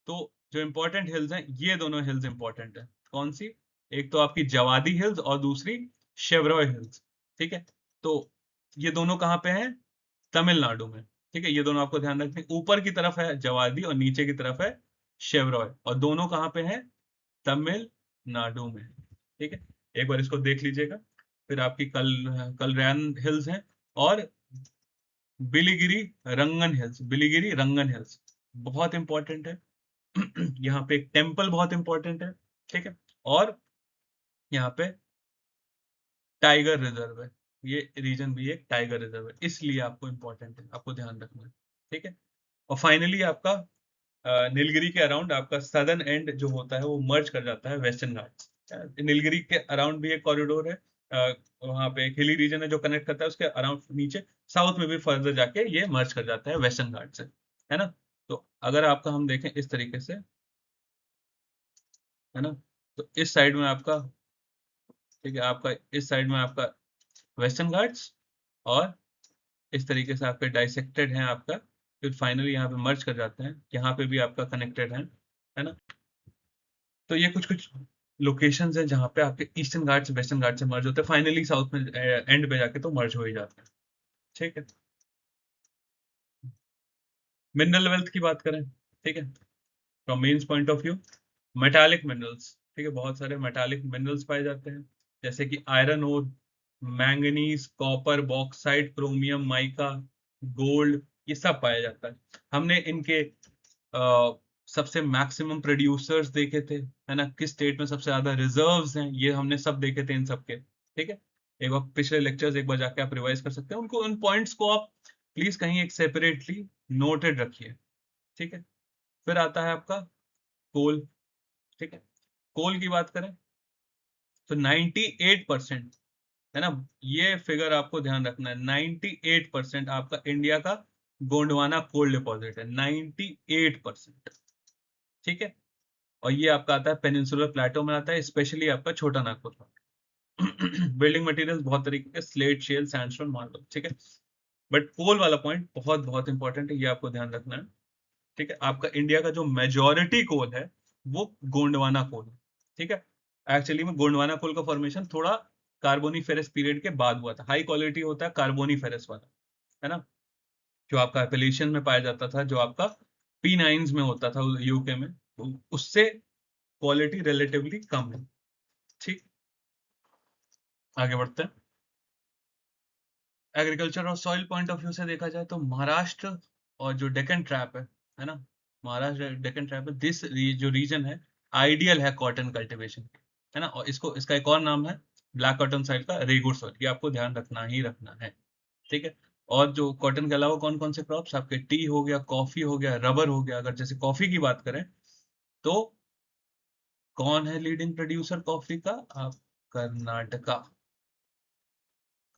तो जो इंपॉर्टेंट हिल्स हैं, ये दोनों हिल्स इंपॉर्टेंट है। कौन सी? एक तो आपकी जवादी हिल्स और दूसरी शेवरॉय हिल्स, ठीक है। तो ये दोनों कहाँ पे हैं? तमिलनाडु में, ठीक है। ये दोनों आपको ध्यान रखने, ऊपर की तरफ है जवादी और नीचे की तरफ है शेवरॉय, और दोनों कहाँ पे हैं? तमिलनाडु में, ठीक है। एक बार इसको देख लीजिएगा। फिर आपकी कलरैन हिल्स हैं, और बिलीगिरी रंगन हिल्स, बिलीगिरी रंगन हिल्स बहुत इंपॉर्टेंट है। यहाँ पे एक टेम्पल बहुत इंपॉर्टेंट है, ठीक है। और यहाँ पे टाइगर रिजर्व है, ये रीजन भी एक टाइगर रिजर्व है, इसलिए आपको इंपॉर्टेंट है, आपको ध्यान रखना है। ठीक है। और फाइनली आपका नीलगिरी के अराउंड आपका सदर्न एंड जो होता है वो मर्ज कर जाता है वेस्टर्न घाट्स। नीलगिरी के अराउंड भी एक कॉरिडोर है, वहां पे एक हिली रीजन है जो कनेक्ट करता है, उसके अराउंड नीचे साउथ में भी फर्दर जाके ये मर्ज कर जाता है वेस्टर्न घाट से, है ना। तो अगर आपका हम देखें इस तरीके से, है ना, तो इस साइड में आपका, ठीक है, आपका इस साइड में आपका वेस्टर्न घाट्स, और इस तरीके से आपके डाइसेक्टेड हैं आपका, फिर फाइनली यहाँ पे मर्ज कर जाते हैं, यहाँ पे भी आपका कनेक्टेड है ना। तो ये कुछ कुछ लोकेशंस हैं जहाँ पे आपके ईस्टर्न घाट से वेस्टर्न घाट से मर्ज होते हैं, फाइनली साउथ में एंड पे जाके तो मर्ज हो ही जाते हैं। ठीक है। मिनरल वेल्थ की बात करें, ठीक है, from mains point of view, metallic minerals, ठीक है, बहुत सारे मेटालिक मिनरल्स पाए जाते हैं, जैसे कि iron ore, manganese, copper, bauxite, chromium, mica, gold, ये सब पाया जाता है। हमने इनके सबसे मैक्सिमम प्रोड्यूसर्स देखे थे, है ना, किस स्टेट में सबसे ज्यादा रिजर्व्स हैं, ये हमने सब देखे थे इन सबके। ठीक है। एक बार पिछले लेक्चर्स एक बार जाके आप रिवाइज कर सकते हैं उनको, उन पॉइंट्स को आप प्लीज कहीं एक सेपरेटली नोटेड रखिए। ठीक है। फिर आता है आपका कोल। ठीक है। कोल की बात करें तो 98%, है ना, ये फिगर आपको ध्यान रखना है, 98% आपका इंडिया का गोंडवाना कोल डिपॉजिट है, 98%। ठीक है। और ये आपका आता है पेनिनसुलर प्लेटो में आता है, स्पेशली आपका छोटा नागपुर में। बिल्डिंग मटेरियल्स बहुत तरीके के, स्लेट, शेल, सैंडस्टोन, मार्बल, ठीक है। बट कोल वाला पॉइंट बहुत बहुत इंपॉर्टेंट है, ये आपको ध्यान रखना है। ठीक है। आपका इंडिया का जो मेजोरिटी कोल है वो गोंडवाना कोल है। ठीक है। एक्चुअली में गोंडवाना कोल का फॉर्मेशन थोड़ा कार्बोनीफेरस पीरियड के बाद हुआ था, हाई क्वालिटी होता है कार्बोनीफेरस वाला, है ना, जो आपका एपेलेशन में पाया जाता था, जो आपका P9s में होता था यूके में, तो उससे क्वालिटी रिलेटिवली कम है। ठीक। आगे बढ़ते हैं। एग्रीकल्चर और सॉइल पॉइंट ऑफ व्यू से देखा जाए तो महाराष्ट्र और जो डेक्कन ट्रैप है ना, महाराष्ट्र डेक्कन ट्रैप है, जो रीजन है आइडियल है कॉटन कल्टीवेशन, है ना, और इसको इसका एक और नाम है ब्लैक कॉटन सॉइल का, रेगुर सॉइल, ये आपको ध्यान रखना ही रखना है। ठीक है। और जो कॉटन के अलावा कौन कौन से क्रॉप्स आपके, टी हो गया, कॉफी हो गया, रबर हो गया। अगर जैसे कॉफी की बात करें तो कौन है लीडिंग प्रोड्यूसर कॉफी का, आप कर्नाटका,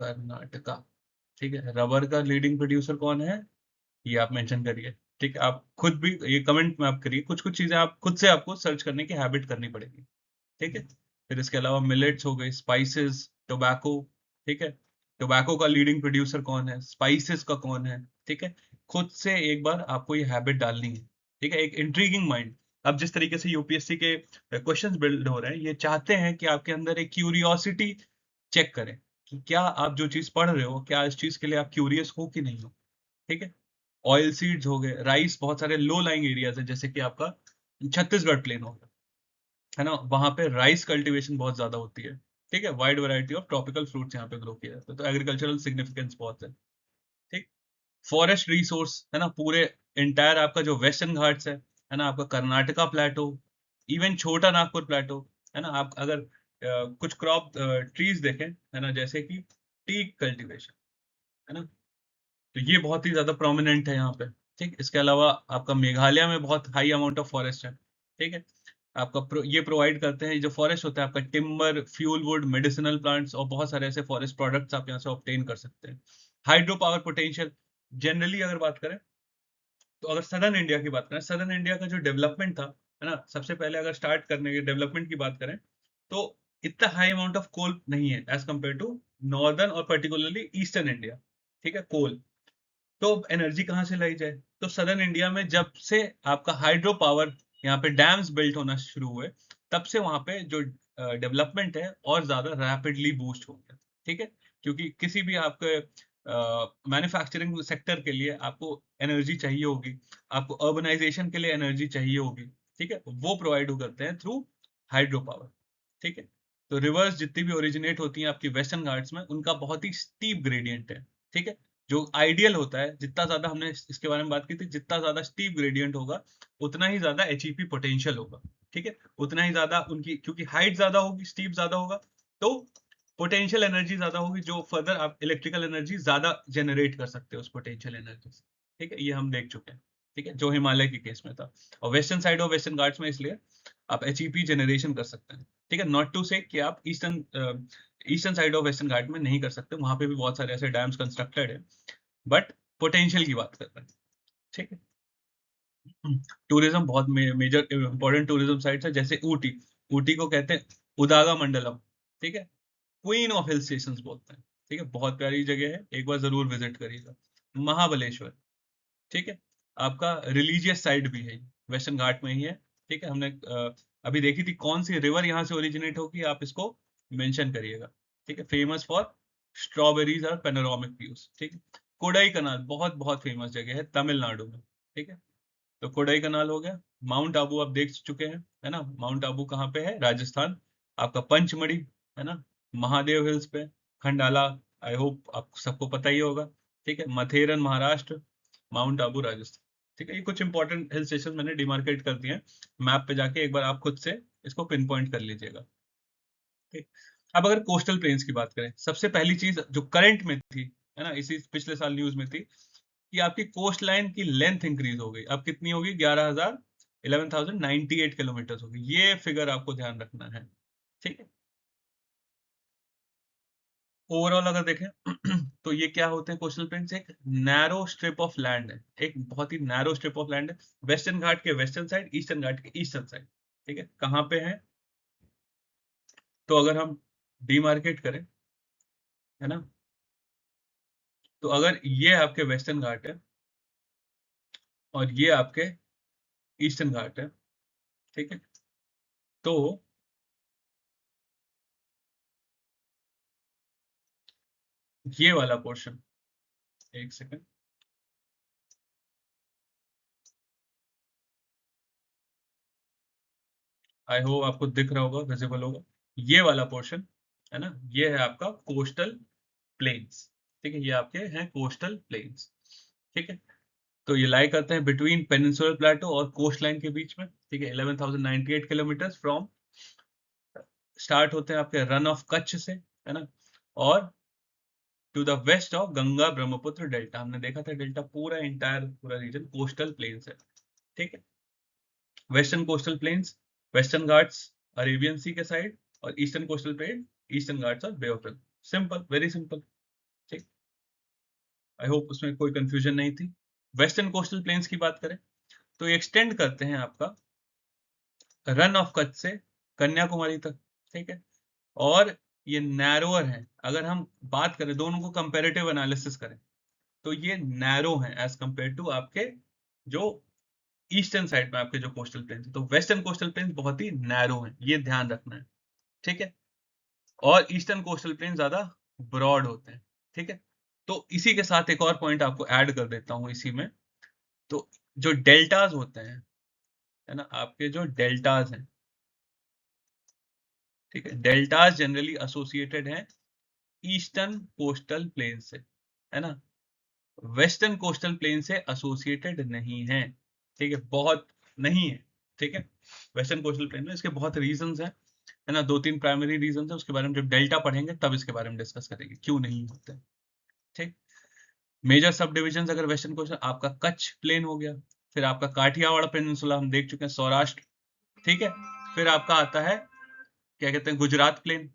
कर्नाटका। ठीक है। रबर का लीडिंग प्रोड्यूसर कौन है, ये आप मेंशन करिए। ठीक है। आप खुद भी ये कमेंट में आप करिए, कुछ कुछ चीजें आप खुद से आपको सर्च करने की हैबिट करनी पड़ेगी। ठीक है। फिर इसके अलावा मिलेट्स हो गए, स्पाइसेस, टोबैको। ठीक है। टोबैको का लीडिंग प्रोड्यूसर कौन है, स्पाइसेस का कौन है। ठीक है। खुद से एक बार आपको ये हैबिट डालनी है। ठीक है। एक इंट्रीगिंग माइंड, अब जिस तरीके से यूपीएससी के क्वेश्चंस बिल्ड हो रहे हैं, ये चाहते हैं कि आपके अंदर एक क्यूरियोसिटी चेक करें कि क्या आप जो चीज पढ़ रहे हो, क्या इस चीज के लिए आप क्यूरियस हो कि नहीं हो। ठीक है। ऑयल सीड्स हो गए, राइस, बहुत सारे लो लाइंग एरियाज है, जैसे कि आपका छत्तीसगढ़ प्लेन हो गया, है ना, वहां पे राइस कल्टीवेशन बहुत ज्यादा होती है। ठीक है। Wide variety of tropical fruits यहाँ पे ग्रो किया जाता है, तो एग्रीकल्चरल सिग्निफिकेंस बहुत है। ठीक। फॉरेस्ट रिसोर्स, है ना, पूरे इंटायर आपका जो वेस्टर्न घाट्स है ना, आपका कर्नाटका प्लेटो, इवन छोटा नागपुर प्लेटो, है ना, आप अगर कुछ क्रॉप ट्रीज देखें, है ना, जैसे कि टी कल्टीवेशन, है ना, तो ये बहुत ही ज्यादा प्रोमिनेंट है यहाँ पे। ठीक। इसके अलावा आपका मेघालय में बहुत हाई अमाउंट ऑफ फॉरेस्ट है। ठीक है। आपका ये प्रोवाइड करते हैं, जो फॉरेस्ट होता है आपका, timber, fuel wood, medicinal plants, और बहुत सारे ऐसे फॉरेस्ट प्रोडक्ट्स आप यहाँ से ऑब्टेन कर सकते हैं। हाइड्रो पावर पोटेंशियल, जनरली अगर बात करें तो, अगर सदर्न इंडिया की बात करें, सदर्न इंडिया का जो डेवलपमेंट था, है ना, सबसे पहले अगर स्टार्ट करने के डेवलपमेंट की बात करें तो इतना हाई अमाउंट ऑफ कोल नहीं है एज कम्पेयर टू नॉर्दर्न और पर्टिकुलरली ईस्टर्न इंडिया। ठीक है। कोल, तो एनर्जी कहाँ से लाई जाए, तो सदर्न इंडिया में जब से आपका हाइड्रो पावर यहाँ पे डैम्स बिल्ट होना शुरू हुए, तब से वहां पे जो डेवलपमेंट है और ज्यादा रैपिडली बूस्ट हो गया। ठीक है। क्योंकि किसी भी आपके मैन्युफैक्चरिंग सेक्टर के लिए आपको एनर्जी चाहिए होगी, आपको अर्बनाइजेशन के लिए एनर्जी चाहिए होगी। ठीक है। वो प्रोवाइड करते हैं थ्रू हाइड्रो पावर। ठीक है। तो रिवर्स जितनी भी ओरिजिनेट होती हैं आपकी वेस्टर्न घाट्स में, उनका बहुत ही स्टीप ग्रेडियंट है। ठीक है। जो आइडियल होता है, जितना ज्यादा हमने इसके बारे में बात की थी, जितना ज्यादा स्टीप ग्रेडियंट होगा उतना ही ज्यादा एचईपी पोटेंशियल होगा। ठीक है। उतना ही ज्यादा उनकी, क्योंकि हाइट ज्यादा होगी, स्टीप ज्यादा होगा, तो पोटेंशियल एनर्जी ज्यादा होगी, जो फर्दर आप इलेक्ट्रिकल एनर्जी ज्यादा जनरेट कर सकते हो उस पोटेंशियल एनर्जी से। ठीक है, ये हम देख चुके हैं। ठीक है, जो हिमालय के केस में था। और western side of western Ghats में इसलिए आप एचईपी जनरेशन कर सकते हैं। ठीक है, नॉट टू से कि आप ईस्टर्न साइड ऑफ वेस्टर्न घाट में नहीं कर सकते, वहां पे भी बहुत सारे ऐसे डैम्स कंस्ट्रक्टेड है, बट पोटेंशियल की बात कर रहे हैं। ठीक है, टूरिज्म बहुत मेजर इंपॉर्टेंट टूरिज्म साइट्स है, जैसे ऊटी। ऊटी को कहते हैं उदागा मंडलम। ठीक है, क्वीन ऑफ हिल स्टेशन बोलते हैं। ठीक है, बहुत प्यारी जगह है, एक बार जरूर विजिट करिएगा। महाबलेश्वर, ठीक है, आपका रिलीजियस साइट भी है, वेस्टर्न घाट में ही है। ठीक है, हमने अभी देखी थी कौन सी रिवर यहाँ से ओरिजिनेट होगी, आप इसको मेंशन करिएगा। ठीक है, फेमस फॉर स्ट्रॉबेरीज और पेनोरामिक व्यूज। ठीक है, कोडाई कनाल बहुत बहुत फेमस जगह है तमिलनाडु में। ठीक है, तो कोडाई कनाल हो गया। माउंट आबू आप देख चुके हैं, है ना। माउंट आबू कहाँ पे है? राजस्थान। आपका पंचमढ़ी, है ना, महादेव हिल्स पे। खंडाला, आई होप आप सबको पता ही होगा। ठीक है, मथेरन महाराष्ट्र, माउंट आबू राजस्थान। ठीक है, ये कुछ इंपॉर्टेंट हिल स्टेशन मैंने डिमार्केट कर दिए हैं। मैप पे जाके एक बार आप खुद से इसको पिन पॉइंट कर लीजिएगा। ठीक, अब अगर कोस्टल प्लेन्स की बात करें, सबसे पहली चीज जो करंट में थी, है ना, इसी पिछले साल न्यूज में थी, कि आपकी कोस्ट लाइन की लेंथ इंक्रीज हो गई। अब कितनी होगी? 11,098 किलोमीटर होगी। ये फिगर आपको ध्यान रखना है। ठीक है, ओवरऑल अगर देखें तो ये क्या होते हैं कोस्टल प्लेन्स? एक नैरो स्ट्रिप ऑफ लैंड है, एक बहुत ही नैरो स्ट्रिप ऑफ लैंड है, वेस्टर्न घाट के वेस्टर्न साइड, ईस्टर्न घाट के ईस्टर्न साइड। ठीक है, कहाँ पे है? तो अगर हम डीमार्केट करें, है ना, तो अगर ये आपके वेस्टर्न घाट है और ये आपके ईस्टर्न घाट है, ठीक है, तो ये वाला पोर्शन, एक सेकंड, आई होप आपको दिख रहा होगा, विजिबल होगा। ये वाला पोर्शन, है ना, ये है आपका कोस्टल प्लेन्स। ठीक है, ये आपके हैं कोस्टल प्लेन्स। ठीक है, तो ये लाई करते हैं बिटवीन पेनिनसुलर प्लेटो और कोस्ट लाइन के बीच में। ठीक है, 11,098 किलोमीटर फ्रॉम, स्टार्ट होते हैं आपके रन ऑफ कच्छ से, है ना, और to the west of Ganga Brahmaputra delta. हमने देखा था डेल्टा पूरा इंटायर पूरा रीजन कोस्टल प्लेन्स है। ठीक है, western coastal plains, western ghats Arabian sea के साइड, और eastern coastal plain eastern ghats और bay of Bengal. Simple, very simple. ठीक, आई होप उसमें कोई कंफ्यूजन नहीं थी। वेस्टर्न कोस्टल प्लेन्स की बात करें तो एक्सटेंड करते हैं आपका रन ऑफ कच्छ से कन्याकुमारी तक। ठीक है, और ये नैरोअर है। अगर हम बात करें, दोनों को कंपेरेटिव एनालिसिस करें, तो ये नैरो है एज कंपेयर टू आपके जो ईस्टर्न साइड में आपके जो कोस्टल प्लेन है। तो वेस्टर्न कोस्टल प्लेन बहुत ही नैरो है, ये ध्यान रखना है। ठीक है, और ईस्टर्न कोस्टल प्लेन ज्यादा ब्रॉड होते हैं। ठीक है, तो इसी के साथ एक और पॉइंट आपको ऐड कर देता हूं इसी में। तो जो डेल्टाज होते हैं, है ना, आपके जो डेल्टाज हैं, ठीक है, डेल्टाज जनरली एसोसिएटेड हैं ईस्टर्न कोस्टल प्लेन से, है ना, वेस्टर्न कोस्टल प्लेन से एसोसिएटेड नहीं है। ठीक है, बहुत नहीं है। ठीक है, वेस्टर्न कोस्टल प्लेन में इसके बहुत रीजंस हैं, है ना, दो तीन प्राइमरी रीजंस है, उसके बारे में जब डेल्टा पढ़ेंगे तब इसके बारे में डिस्कस करेंगे क्यों नहीं होते। ठीक, मेजर सब डिविजन अगर वेस्टर्न कोस्टल, आपका कच्छ प्लेन हो गया, फिर आपका काठियावाड़ पेनिनसुला हम देख चुके हैं, सौराष्ट्र। ठीक है, फिर आपका आता है क्या कहते हैं, गुजरात प्लेन।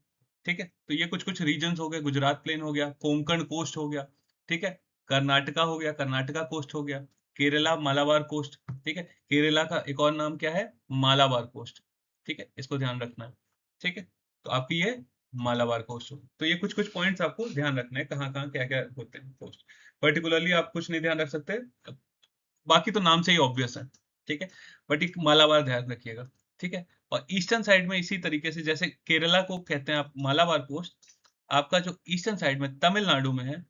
ठीक है, तो ये कुछ कुछ रीजन्स हो गए, गुजरात प्लेन हो गया, कोंकण कोस्ट हो गया। ठीक है, कर्नाटका हो गया, कर्नाटका कोस्ट हो गया, केरला मालाबार कोस्ट। ठीक है, केरला का एक और नाम क्या है? मालाबार कोस्ट। ठीक है, इसको ध्यान रखना है। ठीक है, तो आपकी ये मालाबार कोस्ट हो। तो ये कुछ कुछ पॉइंट्स आपको ध्यान रखना है, कहाँ कहाँ क्या क्या होते हैं कोस्ट। पर्टिकुलरली आप कुछ नहीं ध्यान रख सकते, बाकी तो नाम से ही ऑब्वियस है। ठीक है, बट एक मालाबार ध्यान रखिएगा। ठीक है, और ईस्टर्न साइड में इसी तरीके से, जैसे केरला को कहते हैं आप मालाबार कोस्ट, आपका जो ईस्टर्न साइड में तमिलनाडु में है,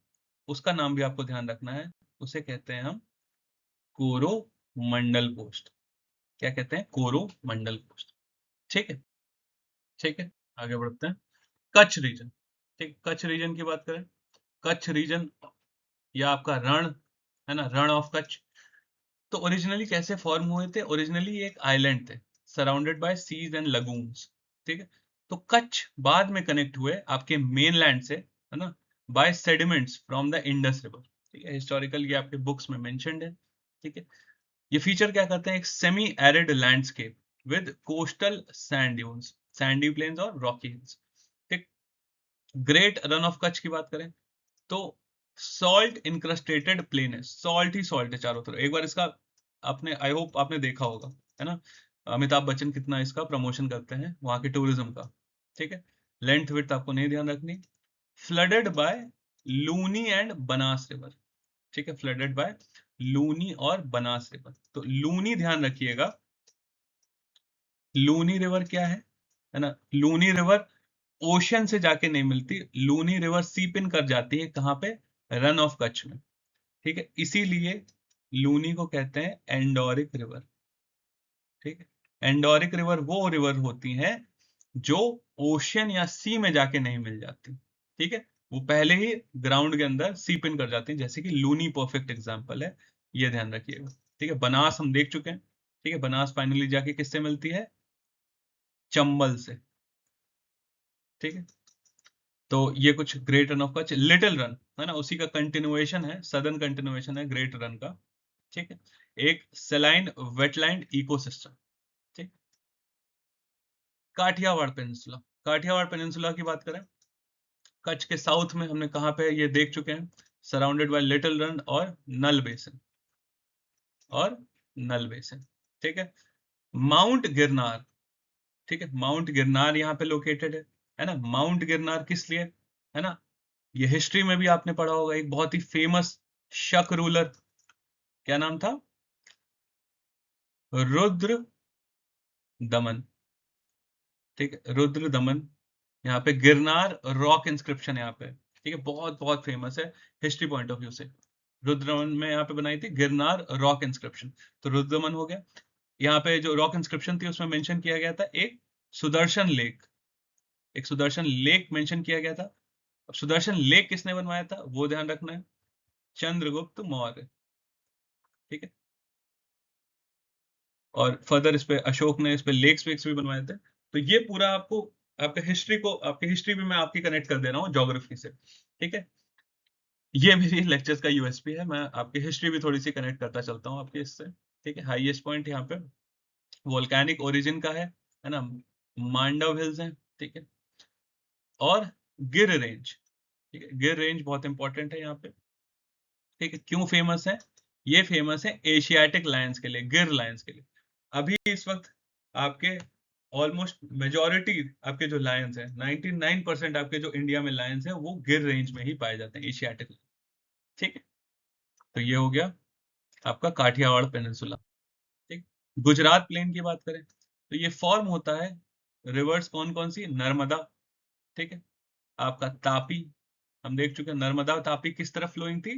उसका नाम भी आपको ध्यान रखना है। उसे कहते हैं हम कोरोमंडल कोस्ट। क्या कहते हैं? कोरोमंडल कोस्ट। ठीक है, ठीक है, आगे बढ़ते हैं। कच्छ रीजन, ठीक, कच्छ रीजन की बात करें, कच्छ रीजन या आपका रण, है ना, रण ऑफ कच्छ। तो ओरिजिनली कैसे फॉर्म हुए थे? ओरिजिनली एक आइलैंड थे, surrounded by seas and lagoons. ठीक है, तो कच्छ बाद में कनेक्ट हुए आपके मेनलैंड से, है ना, by sediments from the Indus river. ठीक है, हिस्टोरिकल ये आपके बुक्स में मेंशन्ड है। ठीक है, ये फीचर क्या करते हैं, एक semi arid landscape with coastal sand dunes, sandy plains और रॉकी हिल्स। ठीक, ग्रेट रन ऑफ कच्छ की बात करें तो सॉल्ट इनक्रस्टेटेड प्लेन है, सॉल्ट ही सॉल्ट है चारों तरफ। एक बार इसका आपने, आई होप आपने देखा होगा, है ना, अमिताभ बच्चन कितना इसका प्रमोशन करते हैं वहां के टूरिज्म का। ठीक है, लेंथ विड्थ आपको नहीं ध्यान रखनी। Flooded by Luni and Banas river. ठीक है, फ्लडेड बाय लूनी और बनास रिवर। तो लूनी ध्यान रखिएगा, लूनी रिवर क्या है ना, लूनी रिवर ओशन से जाके नहीं मिलती, लूनी रिवर सीप इन कर जाती है कहाँ पे, रन ऑफ कच्छ में। ठीक है, इसीलिए लूनी को कहते हैं एंडोरिक रिवर। ठीक है, एंडोरिक रिवर वो रिवर होती हैं जो ओशन या सी में जाके नहीं मिल जाती। ठीक है, वो पहले ही ग्राउंड के अंदर सीप इन कर जाती हैं, जैसे कि लूनी परफेक्ट एग्जांपल है, ये ध्यान रखिएगा। ठीक है, बनास हम देख चुके हैं। ठीक है, बनास फाइनली जाके किससे मिलती है, चंबल से। ठीक है, तो ये कुछ great Rann of Kutch, little run है ना, उसी का कंटिन्यूएशन है, सदर्न कंटिन्यूएशन है ग्रेट रन का। ठीक है, एक सेलाइन वेटलैंड इकोसिस्टम। ठीक, काठियावाड़ पेनिनसुला, काठियावाड़ पेनिनसुला की बात करें, कच्छ के साउथ में हमने कहां पे ये देख चुके हैं, सराउंडेड बाय लिटिल रन और नल बेसिन, और नल बेसिन। ठीक है, माउंट गिरनार। ठीक है, माउंट गिरनार यहाँ पे लोकेटेड है ना, माउंट गिरनार किस लिए, है ना, ये हिस्ट्री में भी आपने पढ़ा होगा, एक बहुत ही फेमस शक रूलर, क्या नाम था, रुद्र दमन। ठीक है, रुद्र दमन, यहाँ पे गिरनार रॉक इंस्क्रिप्शन यहाँ पे। ठीक है, बहुत बहुत फेमस है हिस्ट्री पॉइंट ऑफ व्यू से। रुद्र दमन में यहाँ पे बनाई थी गिरनार रॉक इंस्क्रिप्शन, तो रुद्र दमन हो गया। यहाँ पे जो रॉक इंस्क्रिप्शन थी उसमें मेंशन किया गया था एक सुदर्शन लेक, एक सुदर्शन लेक मेंशन किया गया था। अब सुदर्शन लेक किसने बनवाया था वो ध्यान रखना है, चंद्रगुप्त मौर्य। ठीक है, और फर्दर इस पे अशोक ने इस पे लेक्स वेक्स भी बनवाए थे। तो ये पूरा आपको, आपके हिस्ट्री को, आपकी हिस्ट्री भी मैं आपकी कनेक्ट कर दे रहा हूँ ज्योग्राफी से। ठीक है, ये मेरी लेक्चर्स का यूएसपी है, मैं आपकी हिस्ट्री भी थोड़ी सी कनेक्ट करता चलता हूँ आपके इससे। ठीक है, हाईएस्ट पॉइंट यहाँ पे वोल्केनिक ओरिजिन का है ना, मांडव हिल्स है। ठीक है, और गिर रेंज। ठीक है, गिर रेंज बहुत इंपॉर्टेंट है यहाँ पे। ठीक है, क्यों फेमस है, ये फेमस है एशियाटिक लायंस के लिए, गिर लायंस के लिए। अभी इस वक्त आपके ऑलमोस्ट मेजॉरिटी आपके जो लायंस है, 99% आपके जो इंडिया में लायंस है वो गिर रेंज में ही पाए जाते हैं, एशियाटिक। ठीक है, तो ये हो गया आपका काठियावाड़ पेनिनसुला। ठीक, गुजरात प्लेन की बात करें तो ये फॉर्म होता है रिवर्स कौन कौन सी, नर्मदा। ठीक है, आपका तापी, हम देख चुके हैं नर्मदा तापी किस तरफ फ्लोइंग थी,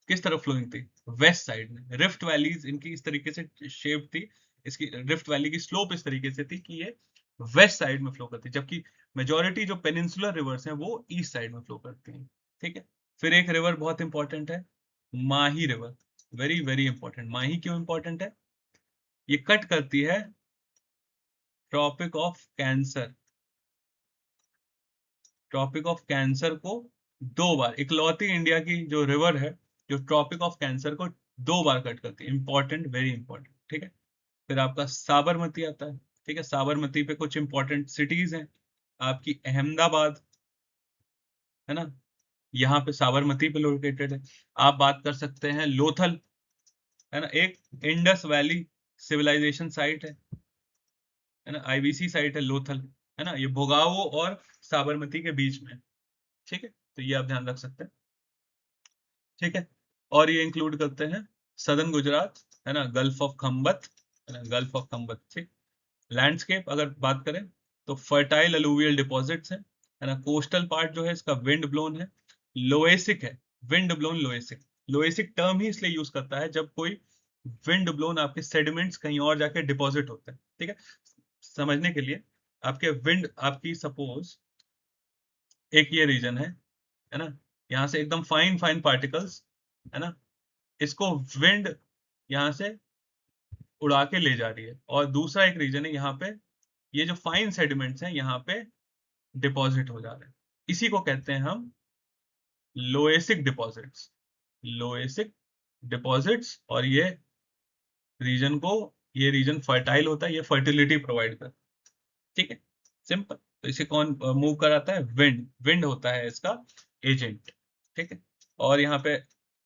किस तरफ फ्लोइंग थी, वेस्ट साइड में। रिफ्ट वैलीज इनकी इस तरीके से शेप थी, इसकी रिफ्ट वैली की स्लोप इस तरीके से थी कि ये वेस्ट साइड में फ्लो करती, जबकि मेजॉरिटी जो पेनिनसुलर रिवर्स हैं वो ईस्ट साइड में फ्लो करती हैं। ठीक है, फिर एक रिवर बहुत इंपॉर्टेंट है, Mahi river, very very important. Mahi क्यों इंपॉर्टेंट है, ये कट करती है tropic of cancer, tropic of cancer को दो बार, इकलौती इंडिया की जो रिवर है जो ट्रॉपिक ऑफ कैंसर को दो बार कट करती है, इंपॉर्टेंट, वेरी इंपॉर्टेंट। ठीक है, फिर आपका साबरमती आता है। ठीक है, साबरमती पे कुछ इंपॉर्टेंट सिटीज हैं, आपकी अहमदाबाद, है ना, यहाँ पे साबरमती पे लोकेटेड है। आप बात कर सकते हैं लोथल, है ना, एक इंडस वैली सिविलाइजेशन साइट है ना, आईवीसी साइट है लोथल, है ना, ये भोगावो और साबरमती के बीच में। ठीक है, तो ये आप ध्यान रख सकते हैं। ठीक है, और ये इंक्लूड करते हैं सदर्न गुजरात, है ना, गल्फ ऑफ खम्बत, है ना, गल्फ ऑफ खम्बत। ठीक, लैंडस्केप अगर बात करें तो फर्टाइल अलूवियल डिपॉजिट्स है ना, कोस्टल पार्ट जो है इसका विंड ब्लोन है, लोएसिक है, विंड ब्लोन लोएसिक। लोएसिक टर्म ही इसलिए यूज करता है जब कोई विंड ब्लोन आपके सेडिमेंट्स कहीं और जाके डिपॉजिट होते हैं। ठीक है, समझने के लिए, आपके विंड, आपकी सपोज एक ये रीजन है ना, यहाँ से एकदम फाइन फाइन पार्टिकल्स, है ना, इसको विंड यहाँ से उड़ा के ले जा रही है, और दूसरा एक रीजन है यहाँ पे ये जो फाइन सेडिमेंट्स हैं यहाँ पे डिपॉजिट हो जा रहे हैं, इसी को कहते हैं हम लोएसिक डिपॉजिट्स। लोएसिक डिपॉजिट्स, और ये रीजन फर्टाइल होता है, ये फर्टिलिटी प्रोवाइड करता है। ठीक है, सिंपल। तो इसे कौन मूव कराता है? विंड। विंड होता है इसका एजेंट। ठीक है, और यहाँ पे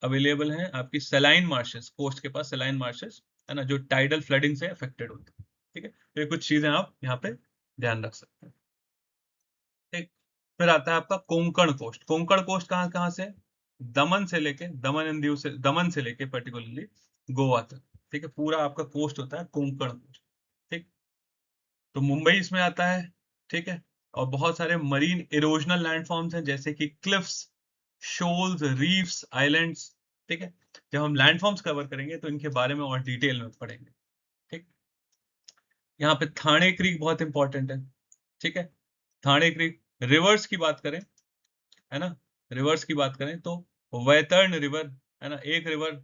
अवेलेबल है आपकी सलाइन मार्शेस, कोस्ट के पास सलाइन मार्शेस है ना, जो टाइडल फ्लडिंग से अफेक्टेड होते हैं। ठीक है, तो ये कुछ चीजें आप यहाँ पे ध्यान रख सकते हैं। ठीक, फिर आता है आपका कोंकण कोस्ट। कोंकण कोस्ट कहाँ कहाँ से? दमन से लेके, दमन एंड दीव से, दमन से लेके पर्टिकुलरली गोवा तक। ठीक है, पूरा आपका कोस्ट होता है कोंकण कोस्ट। ठीक, तो मुंबई इसमें आता है। ठीक है, और बहुत सारे मरीन इरोजनल लैंडफॉर्म्स हैं, जैसे कि क्लिफ्स, शोल्स, रीफ्स, आइलैंड्स। ठीक है, जब हम लैंडफॉर्म्स कवर करेंगे तो इनके बारे में और डिटेल में पढ़ेंगे। ठीक, यहाँ पे थाने क्रीक बहुत इंपॉर्टेंट है। ठीक है, थाने क्रीक। रिवर्स की बात करें, है ना, रिवर्स की बात करें तो वैतरण रिवर, है ना, एक रिवर।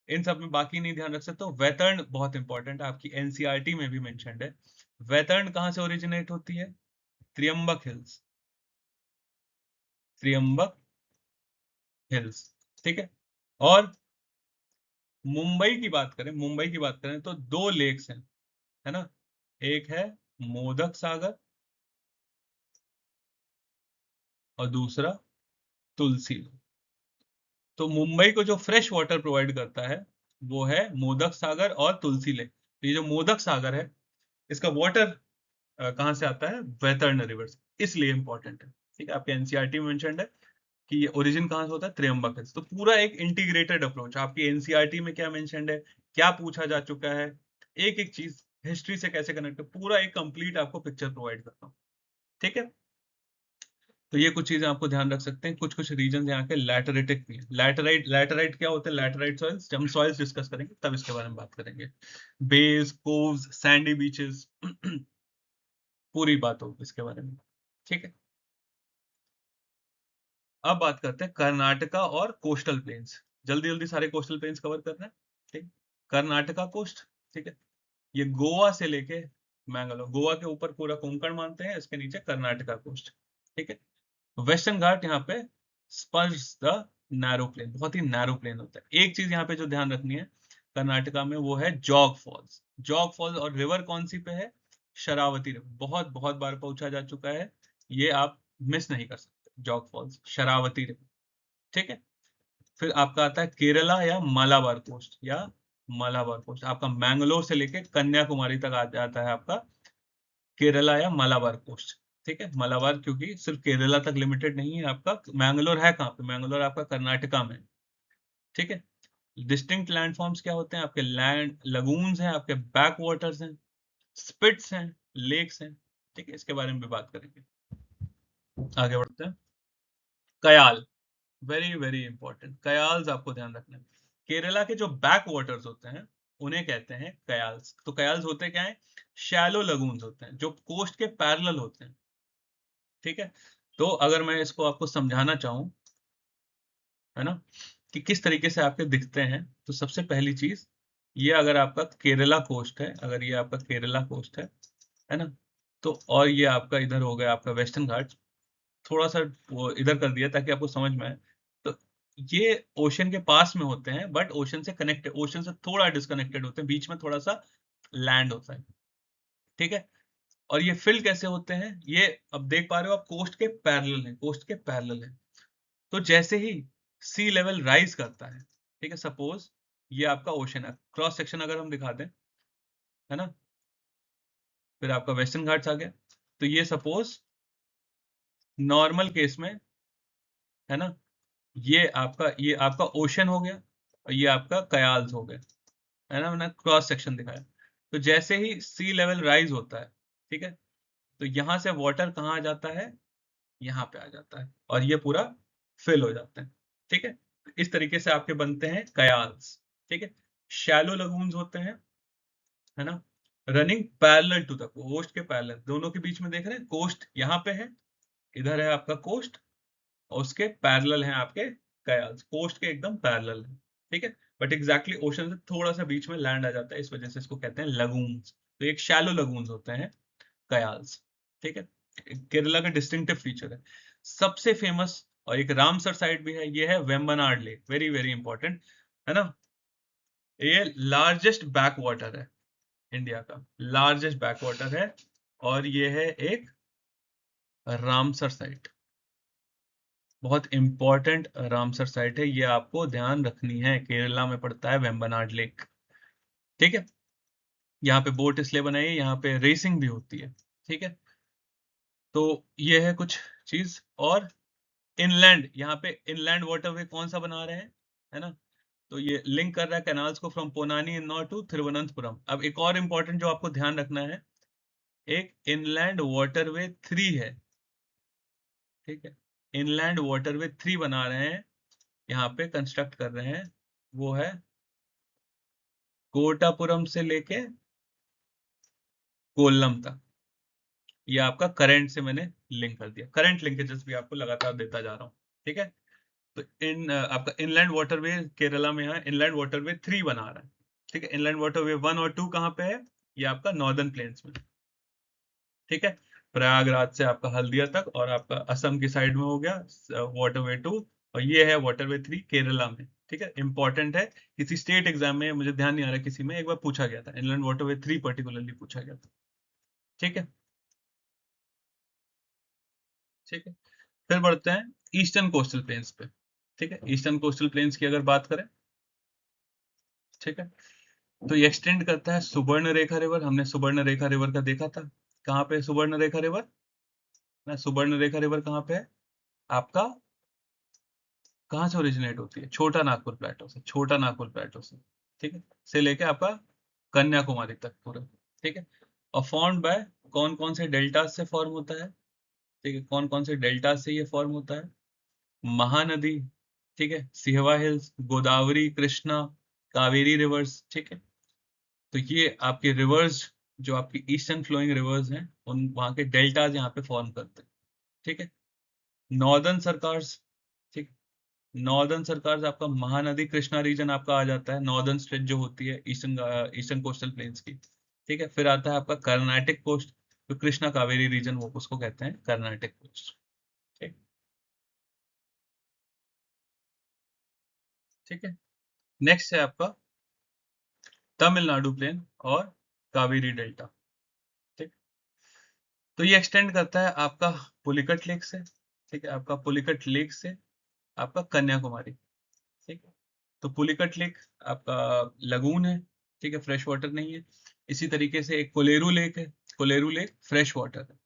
इन सब में बाकी नहीं ध्यान रख सकते, तो वैतरण बहुत इंपॉर्टेंट है, आपकी एनसीईआरटी में भी मेंशन्ड है। वैतरण कहाँ से ओरिजिनेट होती है? त्रियंबक हिल्स। त्रियंबक हिल्स। ठीक है, और मुंबई की बात करें, मुंबई की बात करें तो दो लेक्स हैं, है ना, एक है मोदक सागर और दूसरा तुलसी लेक। तो मुंबई को जो फ्रेश वाटर प्रोवाइड करता है वो है मोदक सागर और तुलसी लेक। तो ये जो मोदक सागर है, इसका वाटर कहाँ से आता है? वैतरण रिवर से, इसलिए इंपॉर्टेंट है। ठीक है, आपके एनसीईआरटी में मेंशन्ड है कि ये ओरिजिन कहाँ से होता है? त्र्यंबक हिल्स। तो पूरा एक इंटीग्रेटेड अप्रोच आपकी एनसीईआरटी में क्या मेंशन्ड है, क्या पूछा जा चुका है, एक एक चीज हिस्ट्री से कैसे कनेक्ट है, पूरा एक कंप्लीट आपको पिक्चर प्रोवाइड करता हूँ। ठीक है, तो ये कुछ चीजें आपको ध्यान रख सकते हैं। कुछ कुछ रीजन यहाँ के लैटराइटिक भी है। लैटराइट, लैटराइट क्या होते हैं? लैटराइट सॉइल्स, जब हम सॉइल्स डिस्कस करेंगे तब इसके बारे में बात करेंगे। बेस, कोव्स, सैंडी बीचेस, पूरी बात होगी इसके बारे में। ठीक है, अब बात करते हैं कर्नाटका और कोस्टल प्लेन्स। जल्दी जल्दी सारे कोस्टल प्लेन्स कवर करना है। ठीक, कर्नाटका कोस्ट। ठीक है, ये गोवा से लेके मैंगलोर, गोवा के ऊपर पूरा कोंकण मानते हैं, इसके नीचे कर्नाटका कोस्ट। ठीक है, वेस्टर्न घाट यहाँ पे स्पर्श द नैरो प्लेन, बहुत ही नैरो प्लेन होता है। एक चीज यहाँ पे जो ध्यान रखनी है कर्नाटका में, वो है जॉग फॉल्स। जॉग फॉल्स, और रिवर कौन सी पे है? शरावती रिवर। बहुत बहुत बार पूछा जा चुका है, ये आप मिस नहीं कर सकते, जॉग फॉल्स, शरावती रिवर। ठीक है, फिर आपका आता है केरला या मालाबार कोस्ट, या मालाबार कोस्ट आपका मैंगलोर से लेके कन्याकुमारी तक आ जाता है आपका केरला या मालाबार कोस्ट। ठीक है, मालाबार क्योंकि सिर्फ केरला तक लिमिटेड नहीं है आपका। मैंगलोर है कहाँ पे? मैंगलोर आपका कर्नाटका में। ठीक है, डिस्टिंक्ट लैंडफॉर्म्स क्या होते हैं आपके? लैंड लगून्स हैं आपके, बैक वाटर्स हैं, स्पिट्स हैं, लेक्स हैं। ठीक है, इसके बारे में भी बात करेंगे। आगे बढ़ते हैं। Kayal, very very important. Kayals आपको ध्यान रखना है। केरला के जो बैक वाटर्स होते हैं उन्हें कहते हैं कयाल्स। तो कयाल्स होते क्या है? शैलो लगून्स होते हैं जो कोस्ट के पैरेलल होते हैं। ठीक है, तो अगर मैं इसको आपको समझाना चाहूँ, है ना, कि किस तरीके से आपके दिखते हैं, तो सबसे पहली चीज, ये अगर आपका केरला कोस्ट है, अगर ये आपका केरला कोस्ट है ना, तो और ये आपका इधर हो गया आपका वेस्टर्न घाट, थोड़ा सा वो इधर कर दिया ताकि आपको समझ में आए। तो ये ओशन के पास में होते हैं, बट ओशन से कनेक्टेड, ओशन से थोड़ा डिस्कनेक्टेड होते हैं, बीच में थोड़ा सा लैंड होता है। ठीक है, और ये फिल कैसे होते हैं? ये अब देख पा रहे हो आप, कोस्ट के पैरेलल है, कोस्ट के पैरेलल है। तो जैसे ही सी लेवल राइज करता है, ठीक है, सपोज ये आपका ओशन है, क्रॉस सेक्शन अगर हम दिखा दें, है ना, फिर आपका वेस्टर्न घाट्स आ गया, तो नॉर्मल केस में, है ना, ये आपका ओशन हो गया, और ये आपका कयाल्स हो गया, है ना, मैंने क्रॉस सेक्शन दिखाया। तो जैसे ही सी लेवल राइज होता है, ठीक है, तो यहां से वाटर कहाँ आ जाता है? यहाँ पे आ जाता है, और ये पूरा फिल हो जाता है। ठीक है, इस तरीके से आपके बनते हैं कयाल्स। ठीक है, शैलो लगून्स होते हैं, है ना, running parallel to the coast के पैरेलल, दोनों के बीच में देख रहे हैं, कोस्ट यहाँ पे है, इधर है आपका कोस्ट, और उसके पैरेलल हैं आपके कयाल्स, कोस्ट के एकदम पैरेलल है। ठीक है, बट एग्जैक्टली ओशन से थोड़ा सा बीच में लैंड आ जाता है, इस वजह से इसको कहते हैं लगून्स। तो एक शैलो लगून्स होते हैं, कयाल्स, ठीक है। केरला का डिस्टिंक्टिव फीचर है। सबसे फेमस और एक रामसर साइट भी है, ये है Vembanad lake, very very important, है ना। ये लार्जेस्ट बैक वाटर है, इंडिया का लार्जेस्ट बैक वाटर है, और ये है एक रामसर साइट, बहुत इंपॉर्टेंट रामसर साइट है, ये आपको ध्यान रखनी है। केरला में पड़ता है वेम्बनाड लेक, ठीक है। यहाँ पे बोट इसलिए बनाई है, यहाँ पे रेसिंग भी होती है, ठीक है। तो ये है कुछ चीज। और इनलैंड, यहाँ पे इनलैंड वाटरवे कौन सा बना रहे हैं, है ना। तो ये लिंक कर रहा है कैनाल्स को फ्रॉम पोनानी इन्नौर टू थिरुवनंतपुरम। अब एक और इंपॉर्टेंट जो आपको ध्यान रखना है, एक इनलैंड वाटरवे 3 है, ठीक है। इनलैंड वाटरवे 3 बना रहे हैं, यहाँ पे कंस्ट्रक्ट कर रहे हैं, वो है कोटापुरम से लेके कोल्लम तक। ये आपका करंट से मैंने लिंक कर दिया, करंट लिंकेजेस भी आपको लगातार देता जा रहा हूँ, ठीक है। तो आपका इनलैंड वाटरवे केरला में है, इनलैंड वाटरवे 3 बना रहा है, ठीक है। इनलैंड वाटरवे 1 और 2 कहाँ पे है, ये आपका नॉर्दर्न प्लेन्स में, ठीक है। प्रयागराज से आपका हल्दिया तक, और आपका असम की साइड में हो गया वाटरवे 2, और ये है वाटरवे 3 केरला में, ठीक है। इंपॉर्टेंट है, किसी स्टेट एग्जाम में, मुझे ध्यान नहीं आ रहा किसी में, एक बार पूछा गया था, इनलैंड वाटरवे 3 पर्टिकुलरली पूछा गया था, ठीक है। ठीक है, फिर बढ़ते हैं ईस्टर्न कोस्टल प्लेन्स पे, ठीक है। ईस्टर्न कोस्टल प्लेन्स की अगर बात करें, ठीक है, तो ये एक्सटेंड करता है सुवर्ण रेखा रिवर। हमने सुवर्ण रेखा रिवर का देखा था, कहाँ पे सुवर्ण रेखा रिवर, ना सुवर्ण रेखा रिवर कहाँ पे है आपका, कहाँ से ओरिजिनेट होती है, छोटा नागपुर प्लेटो से, छोटा नागपुर प्लेटो से, ठीक है, से लेके आपका कन्याकुमारी तक पूरा, ठीक है। और फॉर्म्ड बाय कौन कौन से डेल्टा से फॉर्म होता है, ठीक है, कौन कौन से डेल्टा से ये फॉर्म होता है, महानदी, ठीक है, सिहवा हिल्स, गोदावरी, कृष्णा, कावेरी रिवर्स, ठीक है। तो ये आपके रिवर्स, जो आपकी ईस्टर्न फ्लोइंग रिवर्स हैं, उन वहां के डेल्टाज यहाँ पे फॉर्म करते हैं, ठीक है। नॉर्दर्न सरकार्स, ठीक, नॉर्दर्न सरकार्स आपका महानदी कृष्णा रीजन आपका आ जाता है, नॉर्दर्न स्ट्रेच जो होती है ईस्टर्न ईस्टर्न कोस्टल प्लेन्स की, ठीक है। फिर आता है आपका कर्नाटिक कोस्ट, तो कृष्णा कावेरी रीजन वो उसको कहते हैं कर्नाटिक कोस्ट, ठीक, ठीक है। नेक्स्ट है आपका तमिलनाडु प्लेन और कावेरी डेल्टा, ठीक। तो ये एक्सटेंड करता है आपका पुलिकट लेक से, ठीक है, आपका पुलिकट लेक से आपका कन्याकुमारी, ठीक है। तो पुलिकट लेक आपका लगून है, ठीक है, फ्रेश वाटर नहीं है। इसी तरीके से एक कोलेरू लेक है, कोलेरू लेक फ्रेश वाटर है,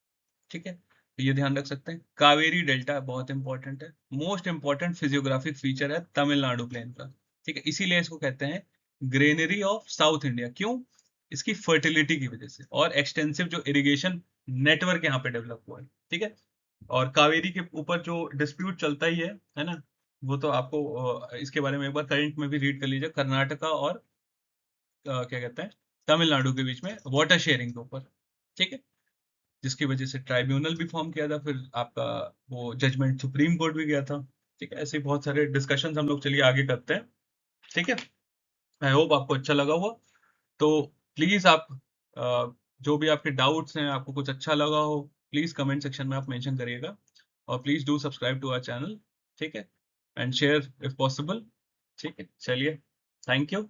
ठीक है। तो ये ध्यान रख सकते हैं। कावेरी डेल्टा बहुत इंपॉर्टेंट है, मोस्ट इंपॉर्टेंट फिजियोग्राफिक फीचर है तमिलनाडु प्लेन का, ठीक है। इसीलिए इसको कहते हैं ग्रेनरी ऑफ साउथ इंडिया, क्यों, इसकी फर्टिलिटी की वजह से, और एक्सटेंसिव जो इरिगेशन नेटवर्क यहाँ पे डेवलप हुआ है, ठीक है। और कावेरी के ऊपर जो डिस्प्यूट चलता ही है ना, वो तो आपको इसके बारे में एक बार करंट में भी रीड कर लीजिए, कर्नाटका और क्या कहते हैं तमिलनाडु के बीच में वाटर शेयरिंग के ऊपर, ठीक है। जिसकी वजह से ट्राइब्यूनल भी फॉर्म किया था, फिर आपका वो जजमेंट सुप्रीम कोर्ट भी गया था, ठीक है। ऐसे बहुत सारे डिस्कशंस हम लोग चलिए आगे करते हैं, ठीक है। आई होप आपको अच्छा लगा हुआ। तो प्लीज आप जो भी आपके डाउट्स हैं, आपको कुछ अच्छा लगा हो, प्लीज कमेंट सेक्शन में आप मेंशन करिएगा, और please do subscribe to our channel, ठीक है, एंड शेयर इफ पॉसिबल, ठीक है। चलिए, थैंक यू।